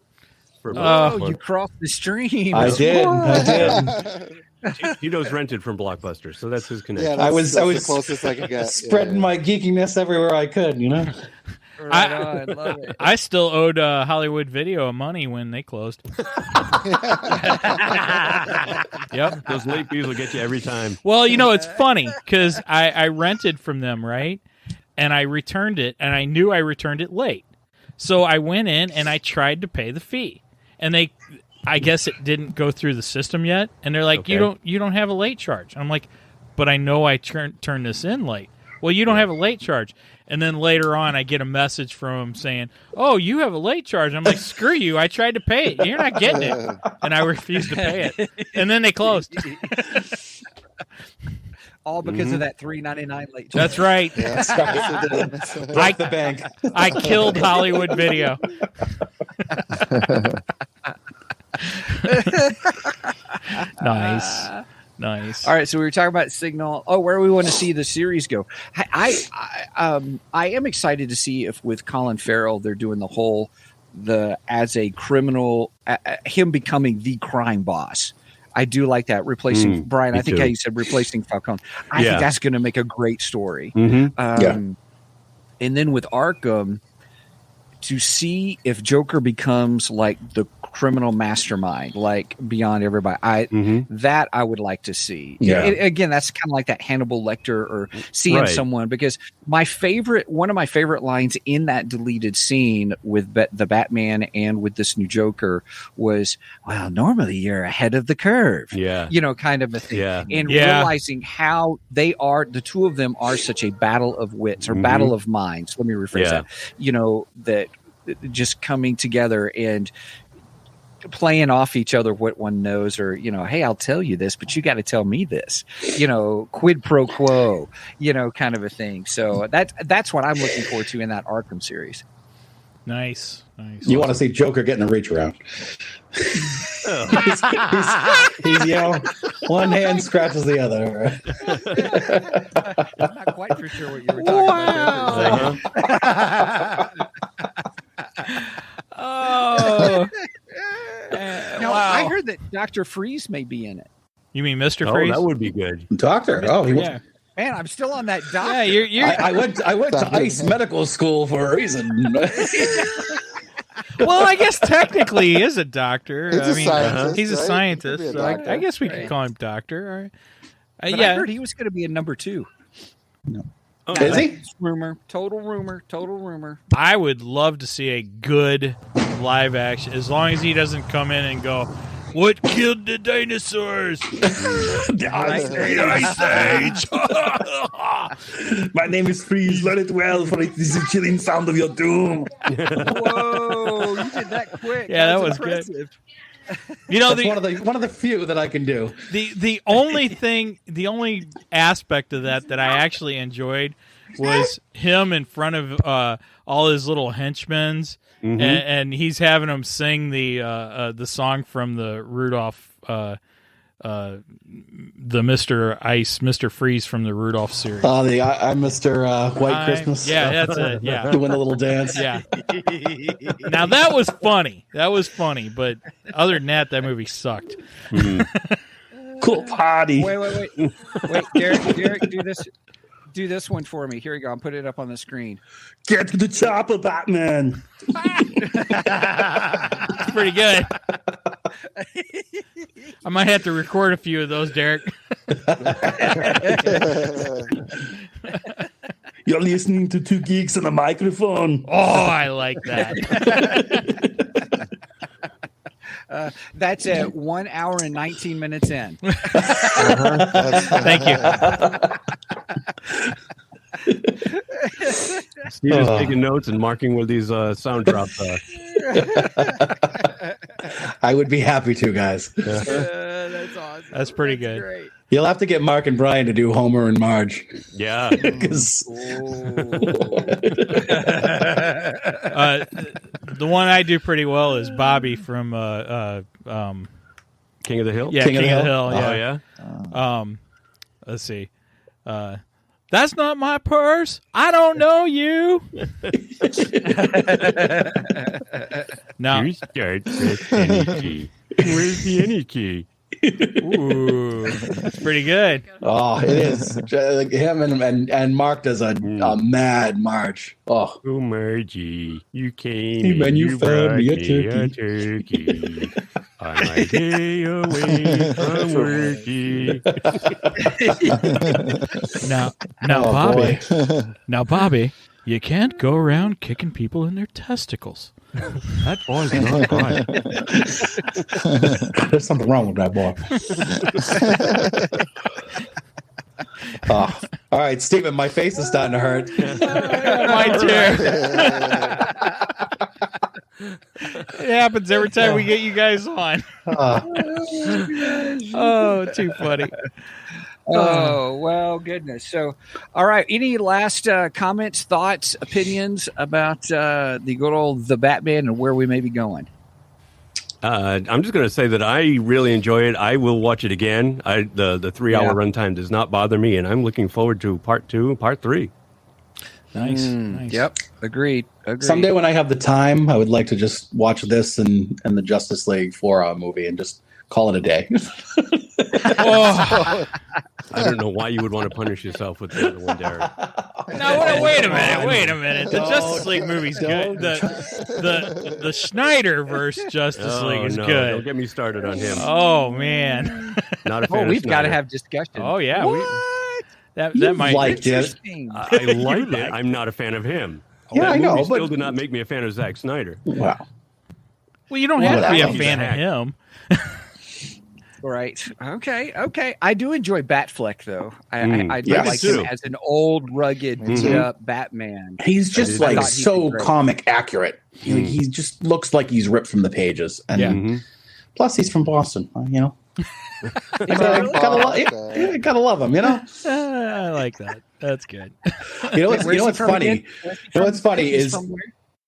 S2: You crossed the stream.
S4: I did.
S3: Tito's rented from Blockbuster, so that's his connection.
S5: Yeah,
S4: I was
S5: the closest I could get.
S4: spreading my geekiness everywhere I could,
S2: Right on, love it.
S1: I still owed Hollywood Video money when they closed. Yep.
S3: Those late fees will get you every time.
S1: Well, it's funny because I rented from them, right? And I returned it, and I knew I returned it late. So I went in and I tried to pay the fee. And I guess it didn't go through the system yet. And they're like,
S3: Okay.
S1: you don't have a late charge. I'm like, but I know I turned this in late. Well, you don't have a late charge. And then later on, I get a message from them saying, oh, you have a late charge. I'm like, screw you. I tried to pay it. You're not getting it. And I refused to pay it. And then they closed.
S2: All because of that $3.99 late charge.
S1: That's right.
S5: Yeah.
S4: Break the bank.
S1: I killed Hollywood Video. Nice.
S2: All right, so we were talking about Signal. Oh, where we want to see the series go. I am excited to see if with Colin Farrell they're doing as a criminal, him becoming the crime boss. I do like that, replacing Brien. I think how you said replacing Falcone. I think that's going to make a great story.
S3: Mm-hmm.
S2: And then with Arkham, to see if Joker becomes like the criminal mastermind, like beyond everybody, that I would like to see.
S4: Yeah.
S2: Again, that's kind of like that Hannibal Lecter or seeing someone, because one of my favorite lines in that deleted scene with the Batman and with this new Joker was, well, normally you're ahead of the curve.
S3: Yeah.
S2: Kind of a thing.
S3: Yeah.
S2: And realizing how the two of them are such a battle of wits or battle of minds. Let me rephrase that. That just coming together and playing off each other what one knows, or hey, I'll tell you this, but you got to tell me this, quid pro quo, kind of a thing. So that's what I'm looking forward to in that Arkham series.
S1: Nice.
S4: You want to see Joker getting a reach around? he's one hand scratches the other.
S2: I'm not quite for sure what you were talking about.
S1: Oh.
S2: No, I heard that Dr. Freeze may be in it.
S1: You mean Mr.
S3: Oh,
S1: Freeze?
S3: that would be good.
S4: Doctor. Oh,
S1: Yeah.
S2: Man, I'm still on that doctor.
S1: Yeah, you're
S4: I went to ICE medical school for a reason.
S1: Well, I guess technically he is a doctor.
S5: He's a scientist,
S1: he's a
S5: right?
S1: scientist.
S5: He could be a
S1: So
S5: doctor.
S1: I guess we could call him doctor. All right.
S2: But I heard he was going to be in number 2.
S3: Oh,
S4: Is he?
S2: Rumor. Total rumor.
S1: I would love to see a good live action, as long as he doesn't come in and go, "What killed the dinosaurs?"
S4: The Ice Age. My name is Freeze. Learn it well, for it is the chilling sound of your doom.
S2: Whoa, you did that quick.
S1: Yeah, that was
S2: impressive.
S1: You know,
S4: That's one of the few that I can do.
S1: the only aspect of that I actually enjoyed was him in front of all his little henchmen, and he's having them sing the song from the Rudolph, the Mr. Ice, Mr. Freeze from the Rudolph series.
S4: I'm Mr. White Christmas.
S1: Yeah, that's it. Yeah,
S4: Doing a little dance.
S1: yeah. Now that was funny. But other than that movie sucked.
S4: Cool party.
S2: Wait, Derrick, do this one for me. Here you go. I'm putting it up on the screen.
S4: Get to the chopper, Batman.
S1: It's pretty good. I might have to record a few of those, Derrick.
S4: You're listening to two geeks and a microphone.
S1: Oh, I like that.
S2: That's at 1 hour and 19 minutes in.
S1: Thank you.
S3: Steve is taking notes and marking where these sound drops are.
S4: I would be happy to, guys.
S2: That's awesome.
S1: That's pretty good.
S2: Great.
S4: You'll have to get Mark and Brien to do Homer and Marge.
S3: Yeah.
S1: The one I do pretty well is Bobby from
S3: King of the Hill?
S1: Yeah, King of the Hill.
S3: Yeah.
S1: Oh, yeah. Let's see. That's not my purse. I don't know you. No.
S3: You start with any key. Where's the any key?
S1: Ooh, that's pretty good.
S4: Oh, it is. Like him and Mark does a mad March. Oh,
S3: Margie, you came
S4: and you
S3: brought
S4: fed me a
S3: turkey. On my day away from worky.
S1: Now, Bobby, you can't go around kicking people in their testicles.
S3: That boy's not right.
S4: there's something wrong with that boy. Oh. All right, Stephen, my face is starting to hurt.
S1: Mine too. It happens every time we get you guys on. Oh, too funny.
S2: Oh, well, goodness. So, all right. Any last comments, thoughts, opinions about the good old The Batman and where we may be going?
S3: I'm just going to say that I really enjoy it. I will watch it again. The 3-hour runtime does not bother me, and I'm looking forward to part 2 and part 3.
S1: Nice.
S2: Yep. Agreed.
S4: Someday when I have the time, I would like to just watch this and the Justice League 4-hour movie and just call it a day.
S3: I don't know why you would want to punish yourself with the other one, Derrick.
S1: No, wait a minute. The Justice League movie's good. The Snyderverse Justice League is good.
S3: Don't get me started on him.
S1: Oh man,
S3: not a fan.
S2: Oh, we've got to have discussion.
S1: Oh yeah, that might
S4: liked it.
S3: I liked it. I'm not a fan of him.
S4: Yeah,
S3: that
S4: I know,
S3: movie
S4: but
S3: still did not make me a fan of Zack Snyder.
S4: Wow.
S1: Well, you don't have to be a fan of him.
S2: Right. Okay. I do enjoy Batfleck, though. I like him as an old, rugged, beat-up Batman.
S4: He's just like so comic accurate. He just looks like he's ripped from the pages. And plus, he's from Boston. You know, gotta love him. You know,
S1: I like that. That's good.
S4: You know what's funny? What's funny is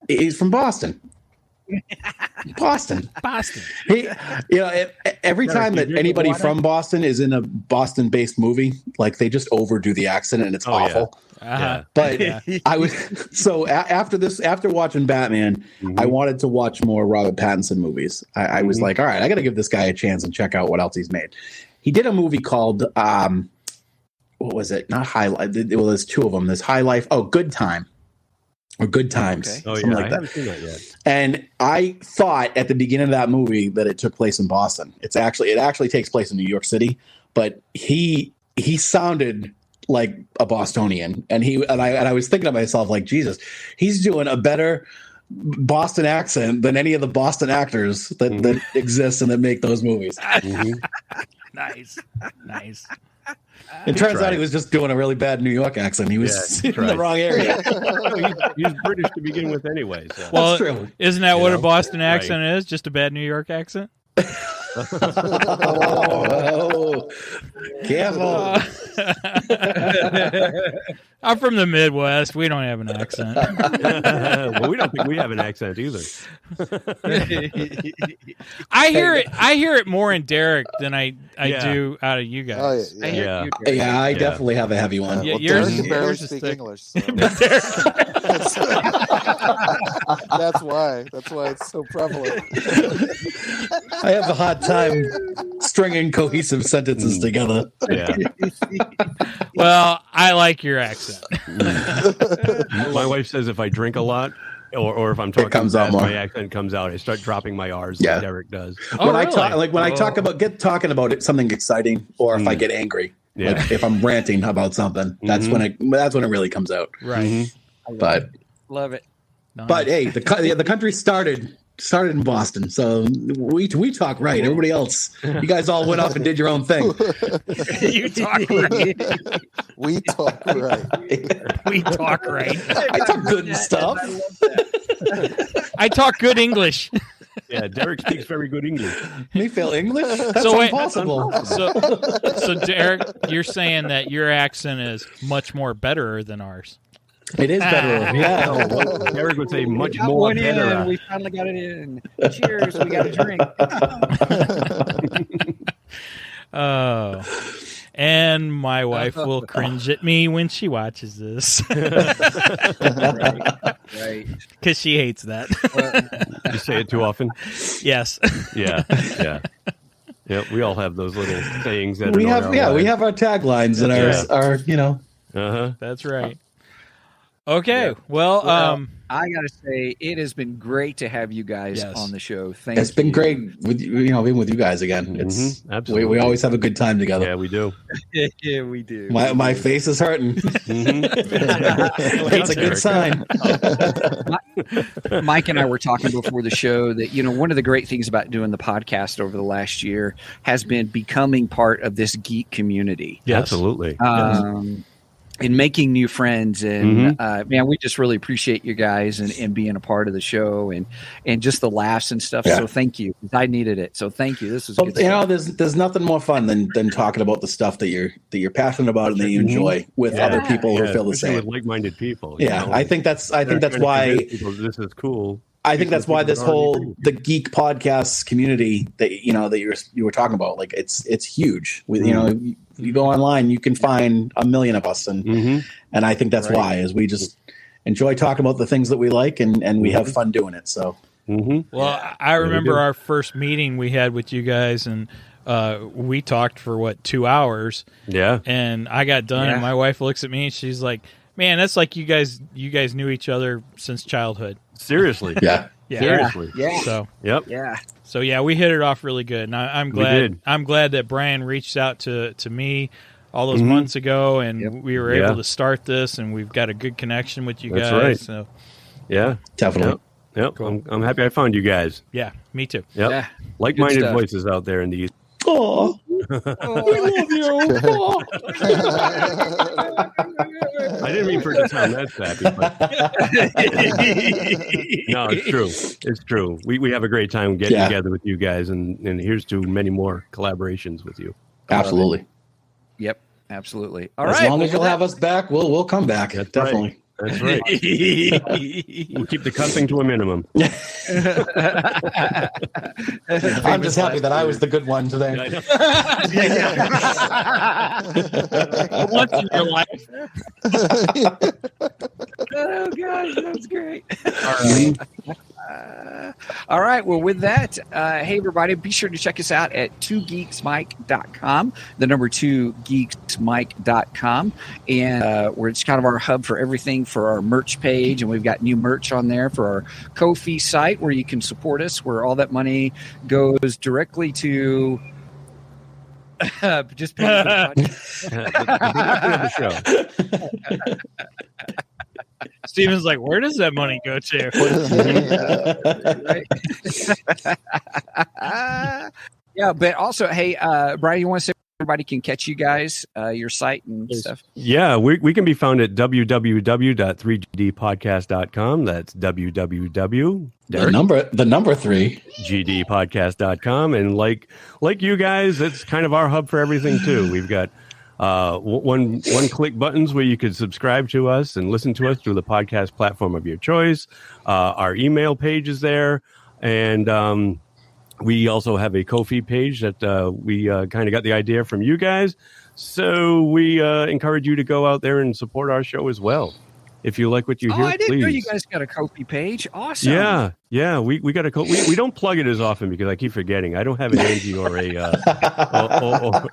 S4: he's from Boston. Boston. Every time that anybody from Boston is in a Boston-based movie, like they just overdo the accent and it's awful.
S1: Yeah.
S4: But I was after watching Batman, I wanted to watch more Robert Pattinson movies. I was like, all right, I got to give this guy a chance and check out what else he's made. He did a movie called what was it? Not High Life. Well, there's two of them. There's High Life. Oh, Good Time. Or Good Times, something like that. I haven't seen that yet. And I thought at the beginning of that movie that it took place in Boston. It actually takes place in New York City, but he sounded like a Bostonian, and I was thinking to myself like, Jesus, he's doing a better Boston accent than any of the Boston actors that exist and that make those movies.
S1: Nice.
S4: It turns out he was just doing a really bad New York accent. He was in the wrong area.
S3: He's British to begin with anyway. So.
S1: Well,
S4: that's true.
S1: Isn't that what a Boston accent is? Just a bad New York accent?
S4: Oh, careful.
S1: I'm from the Midwest. We don't have an accent.
S3: Well, we don't think we have an accent either.
S1: I hear it more in Derrick than I do out of you guys.
S5: Oh, yeah.
S4: I definitely have a heavy one.
S5: Well,
S1: yours
S5: Derrick can barely
S1: is
S5: speak
S1: thick.
S5: English. So. That's why it's so prevalent.
S4: I have a hard time stringing cohesive sentences together.
S3: Yeah.
S1: Well, I like your accent.
S3: My wife says if I drink a lot, or if I'm talking,
S4: it comes out more.
S3: My accent comes out. I start dropping my R's.
S4: Yeah.
S3: Like Derrick does.
S4: When I talk about talking about something exciting, or if I get angry, like if I'm ranting about something, that's when it really comes out.
S1: Right.
S4: But
S2: love it.
S1: Nice.
S4: But hey, the country started started in Boston, so we talk right. Everybody else, you guys all went off and did your own thing.
S1: You talk right.
S5: We talk right.
S1: We talk right.
S4: I talk good and stuff.
S1: I talk good English.
S3: Yeah, Derrick speaks very good English.
S4: Me fail English? That's
S1: So wait,
S4: impossible.
S1: So Derrick, you're saying that your accent is much more better than ours.
S4: It is better. Yeah.
S3: Derrick would say much
S2: We got
S3: more
S2: one
S3: better.
S2: in. We finally got it in. Cheers. We got a drink.
S1: Oh. And my wife will cringe at me when she watches this.
S2: Right.
S1: Because she hates that.
S3: You say it too often?
S1: Yes.
S3: Yeah. Yeah, we all have those little sayings that
S4: we have our taglines and our
S3: Uh-huh.
S1: That's right. Okay.
S3: Yeah.
S1: Well,
S2: I gotta say, it has been great to have you guys on the show. Thank
S4: It's
S2: you.
S4: been great with being with you guys again. It's
S3: Absolutely.
S4: we always have a good time together.
S3: Yeah, we do.
S2: Yeah, we do.
S4: My face is hurting. It's a good sign.
S2: Mike and I were talking before the show that, one of the great things about doing the podcast over the last year has been becoming part of this geek community.
S3: Yeah, absolutely.
S2: And making new friends. And man, we just really appreciate you guys and being a part of the show and just the laughs and stuff.
S4: Yeah.
S2: So thank you. I needed it. So thank you. This was good.
S4: There's nothing more fun than talking about the stuff that you're passionate about and that you enjoy with other people who feel the
S3: especially
S4: same.
S3: with like-minded people.
S4: Yeah, I think that's why
S3: this is cool.
S4: I think that's why this whole the geek podcast community that you were talking about, like it's huge. You go online, you can find a million of us, and I think that's why is we just enjoy talking about the things that we like, and we have fun doing it. So,
S1: well, I remember our first meeting we had with you guys, and we talked for 2 hours.
S3: Yeah,
S1: and I got done, and my wife looks at me, and she's like, "Man, that's like you guys knew each other since childhood."
S3: Seriously.
S4: Yeah.
S3: Seriously.
S2: Yeah.
S1: So
S2: Yeah.
S1: So yeah, we hit it off really good, and I'm glad. I'm glad that Brien reached out to me all those months ago, and we were able to start this, and we've got a good connection with you guys.
S3: Right.
S1: So
S3: yeah,
S4: definitely.
S3: Yep. Cool. I'm happy I found you guys.
S1: Yeah, me too.
S3: Yep.
S2: Yeah.
S3: Like-minded voices out there in the East.
S4: Oh, we love you. Oh.
S3: I didn't mean for it to sound that sappy, but no, it's true. It's true. We have a great time getting together with you guys, and here's to many more collaborations with you.
S4: Absolutely.
S2: Yep. Absolutely.
S4: As long as you'll have us back, we'll come back.
S3: That's
S4: definitely.
S3: Right. That's right. We'll keep the cussing to a minimum.
S4: I'm just happy that I was the good one today.
S1: Once in your life.
S2: Oh gosh, that's great. All right. Well, with that, hey everybody, be sure to check us out at 2geeksmike.com, the number 2geeksmike.com, and where it's kind of our hub for everything for our merch page, and we've got new merch on there for our Ko-fi site where you can support us, where all that money goes directly to just paying for the
S3: show.
S1: Steven's like, where does that money go to?
S2: Yeah, but also, hey, Brien, you want to say everybody can catch you guys, your site and stuff?
S3: Yeah, we can be found at www.3gdpodcast.com. That's www.
S4: The number 3
S3: gdpodcast.com. And like you guys, it's kind of our hub for everything too. We've got one click buttons where you could subscribe to us and listen to us through the podcast platform of your choice. Our email page is there, and we also have a Ko-fi page that we kind of got the idea from you guys. So we encourage you to go out there and support our show as well. If you like what you hear,
S2: I didn't
S3: please.
S2: know you guys got a Ko-fi page. Awesome.
S3: Yeah. We got a we don't plug it as often because I keep forgetting. I don't have an Angie or a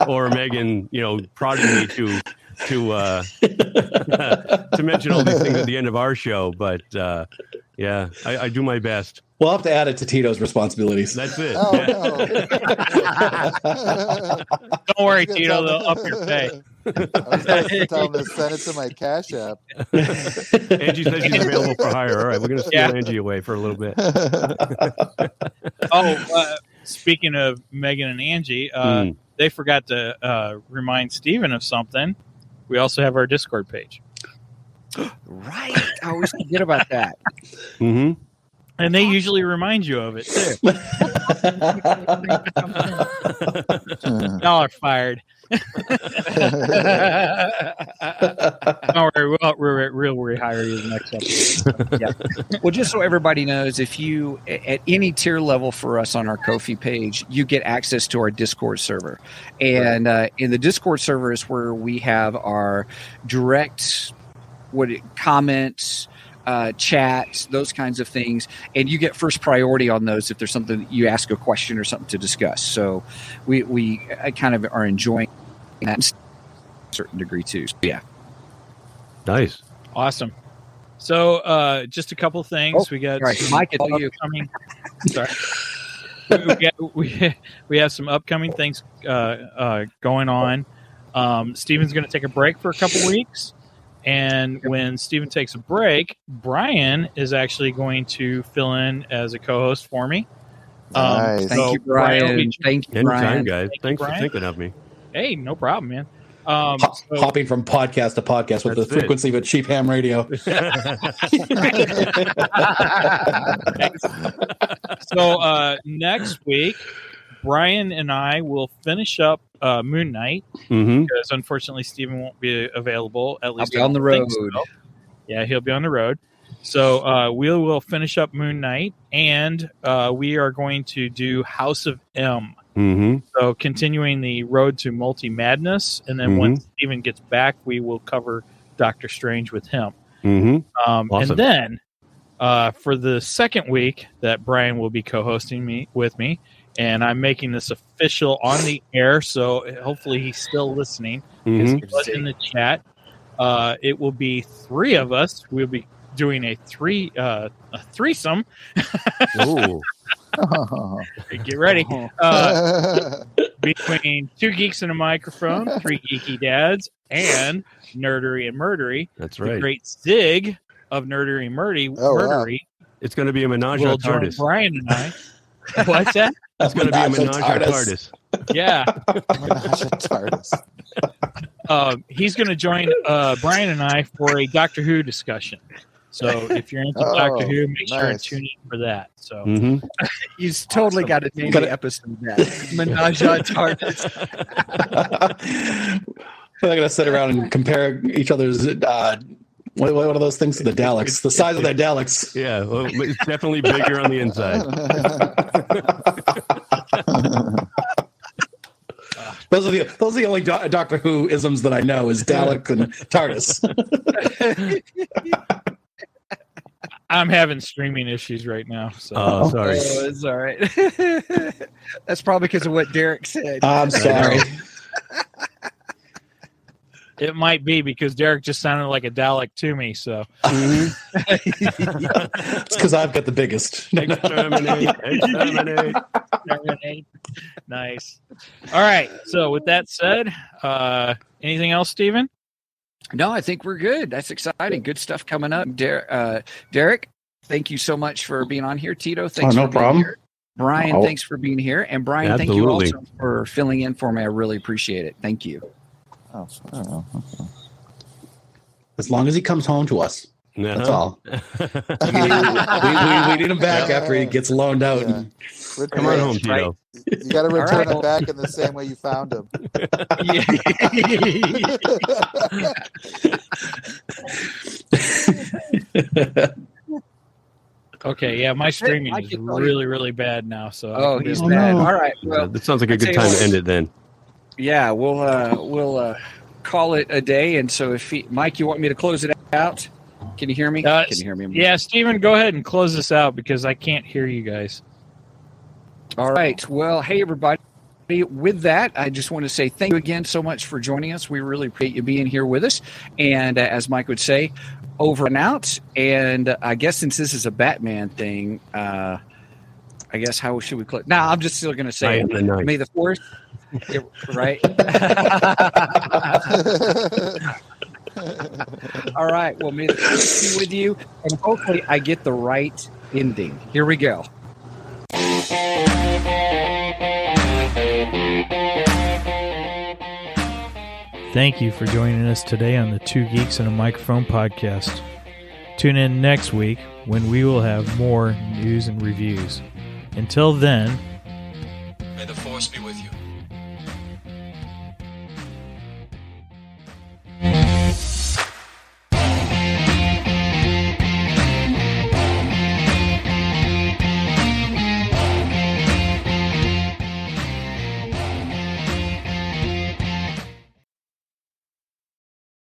S3: or Megan, prodding me to mention all these things at the end of our show. But I do my best.
S4: We'll have to add it to Tito's responsibilities.
S3: That's it.
S5: Oh,
S1: Don't worry, Tito. They'll up your pay.
S5: was supposed to tell him to send it to my Cash App.
S3: Angie says she's available for hire. All right, we're going to steal Angie away for a little bit.
S1: Speaking of Megan and Angie, they forgot to remind Steven of something. We also have our Discord page.
S2: Right. I always forget about that.
S3: Mm-hmm.
S1: And they usually remind you of it, too. Y'all are fired. Don't worry, we'll rehire you the next episode.
S2: Yeah. Well, just so everybody knows, if you, at any tier level for us on our Ko-fi page, you get access to our Discord server. And in the Discord server is where we have our direct comments, chats, those kinds of things, and you get first priority on those if there's something that you ask a question or something to discuss. So we kind of are enjoying that to a certain degree too. So, yeah.
S3: Nice.
S1: Awesome. So just a couple things. We got
S2: Mike, it's all you.
S1: Upcoming. Sorry. we have some upcoming things going on. Steven's going to take a break for a couple weeks. And when Steven takes a break, Brien is actually going to fill in as a co-host for me.
S5: Nice.
S2: Thank you, Brien. Thank you, Brien.
S3: Anytime, guys. Thanks for thinking of me.
S1: Hey, no problem, man.
S4: Hopping from podcast to podcast with the frequency of a cheap ham radio.
S1: So next week, Brien and I will finish up Moon Knight because unfortunately Steven won't be available. At least
S2: I'll be on the road.
S1: So. Yeah, he'll be on the road. So we will finish up Moon Knight, and we are going to do House of M. So continuing the road to multi-madness, and then once Steven gets back, we will cover Doctor Strange with him.
S3: Awesome.
S1: And then for the second week that Brien will be co-hosting with me, and I'm making this official on the air, so hopefully he's still listening because he was in the chat. It will be three of us. We'll be doing a threesome.
S3: Ooh.
S1: Get ready. Between two geeks and a microphone, three geeky dads, and nerdery and murdery.
S3: That's right.
S1: The great Zig of nerdery and murdery.
S3: It's going to be a menage a TARDIS.
S1: Brien and I. What's that?
S3: It's going to be a menage a TARDIS.
S1: Yeah.
S5: Menage a TARDIS.
S1: He's going to join Brien and I for a Doctor Who discussion. So if you're into Doctor Who, make sure and tune in for that. So
S2: he's totally got to name the episode that Menage a TARDIS.
S4: We're not going to sit around and compare each other's. What are those things? The Daleks. The size of their Daleks.
S3: Yeah, well, it's definitely bigger on the inside.
S4: Those are the only Doctor Who isms that I know is Dalek and TARDIS.
S1: I'm having streaming issues right now. So.
S3: Oh, sorry.
S2: Oh, it's all right. That's probably because of what Derrick said.
S4: I'm sorry.
S1: It might be because Derrick just sounded like a Dalek to me. So
S4: it's because I've got the biggest.
S3: Exterminate.
S1: Nice. All right. So with that said, anything else, Steven?
S2: No, I think we're good. That's exciting. Good stuff coming up. Derrick, thank you so much for being on here. Tito, thanks for being here. Brien, thanks for being here. And Brien, thank you also for filling in for me. I really appreciate it. Thank you.
S5: Oh, I don't know.
S4: As long as he comes home to us. That's all. we need him back after he gets loaned out.
S5: Yeah.
S3: Come on home, Tito.
S5: You got to return him back in the same way you found him.
S1: Okay, yeah, my streaming is really, really bad now. So
S2: he's bad. All right, well,
S3: that sounds like a good time to end it then.
S2: Yeah, we'll call it a day. And so, Mike, you want me to close it out? Can you hear me? Can you hear me?
S1: Yeah, Steven, go ahead and close this out because I can't hear you guys.
S2: All right. Well, hey, everybody. With that, I just want to say thank you again so much for joining us. We really appreciate you being here with us. And as Mike would say, over and out. And I guess since this is a Batman thing, I guess how should we close? No, I'm just still going to say, may the Right. All right. Well, may the force be with you, and hopefully I get the right ending. Here we go.
S1: Thank you for joining us today on the Two Geeks and a Microphone podcast. Tune in next week when we will have more news and reviews. Until then,
S6: may the force be with you.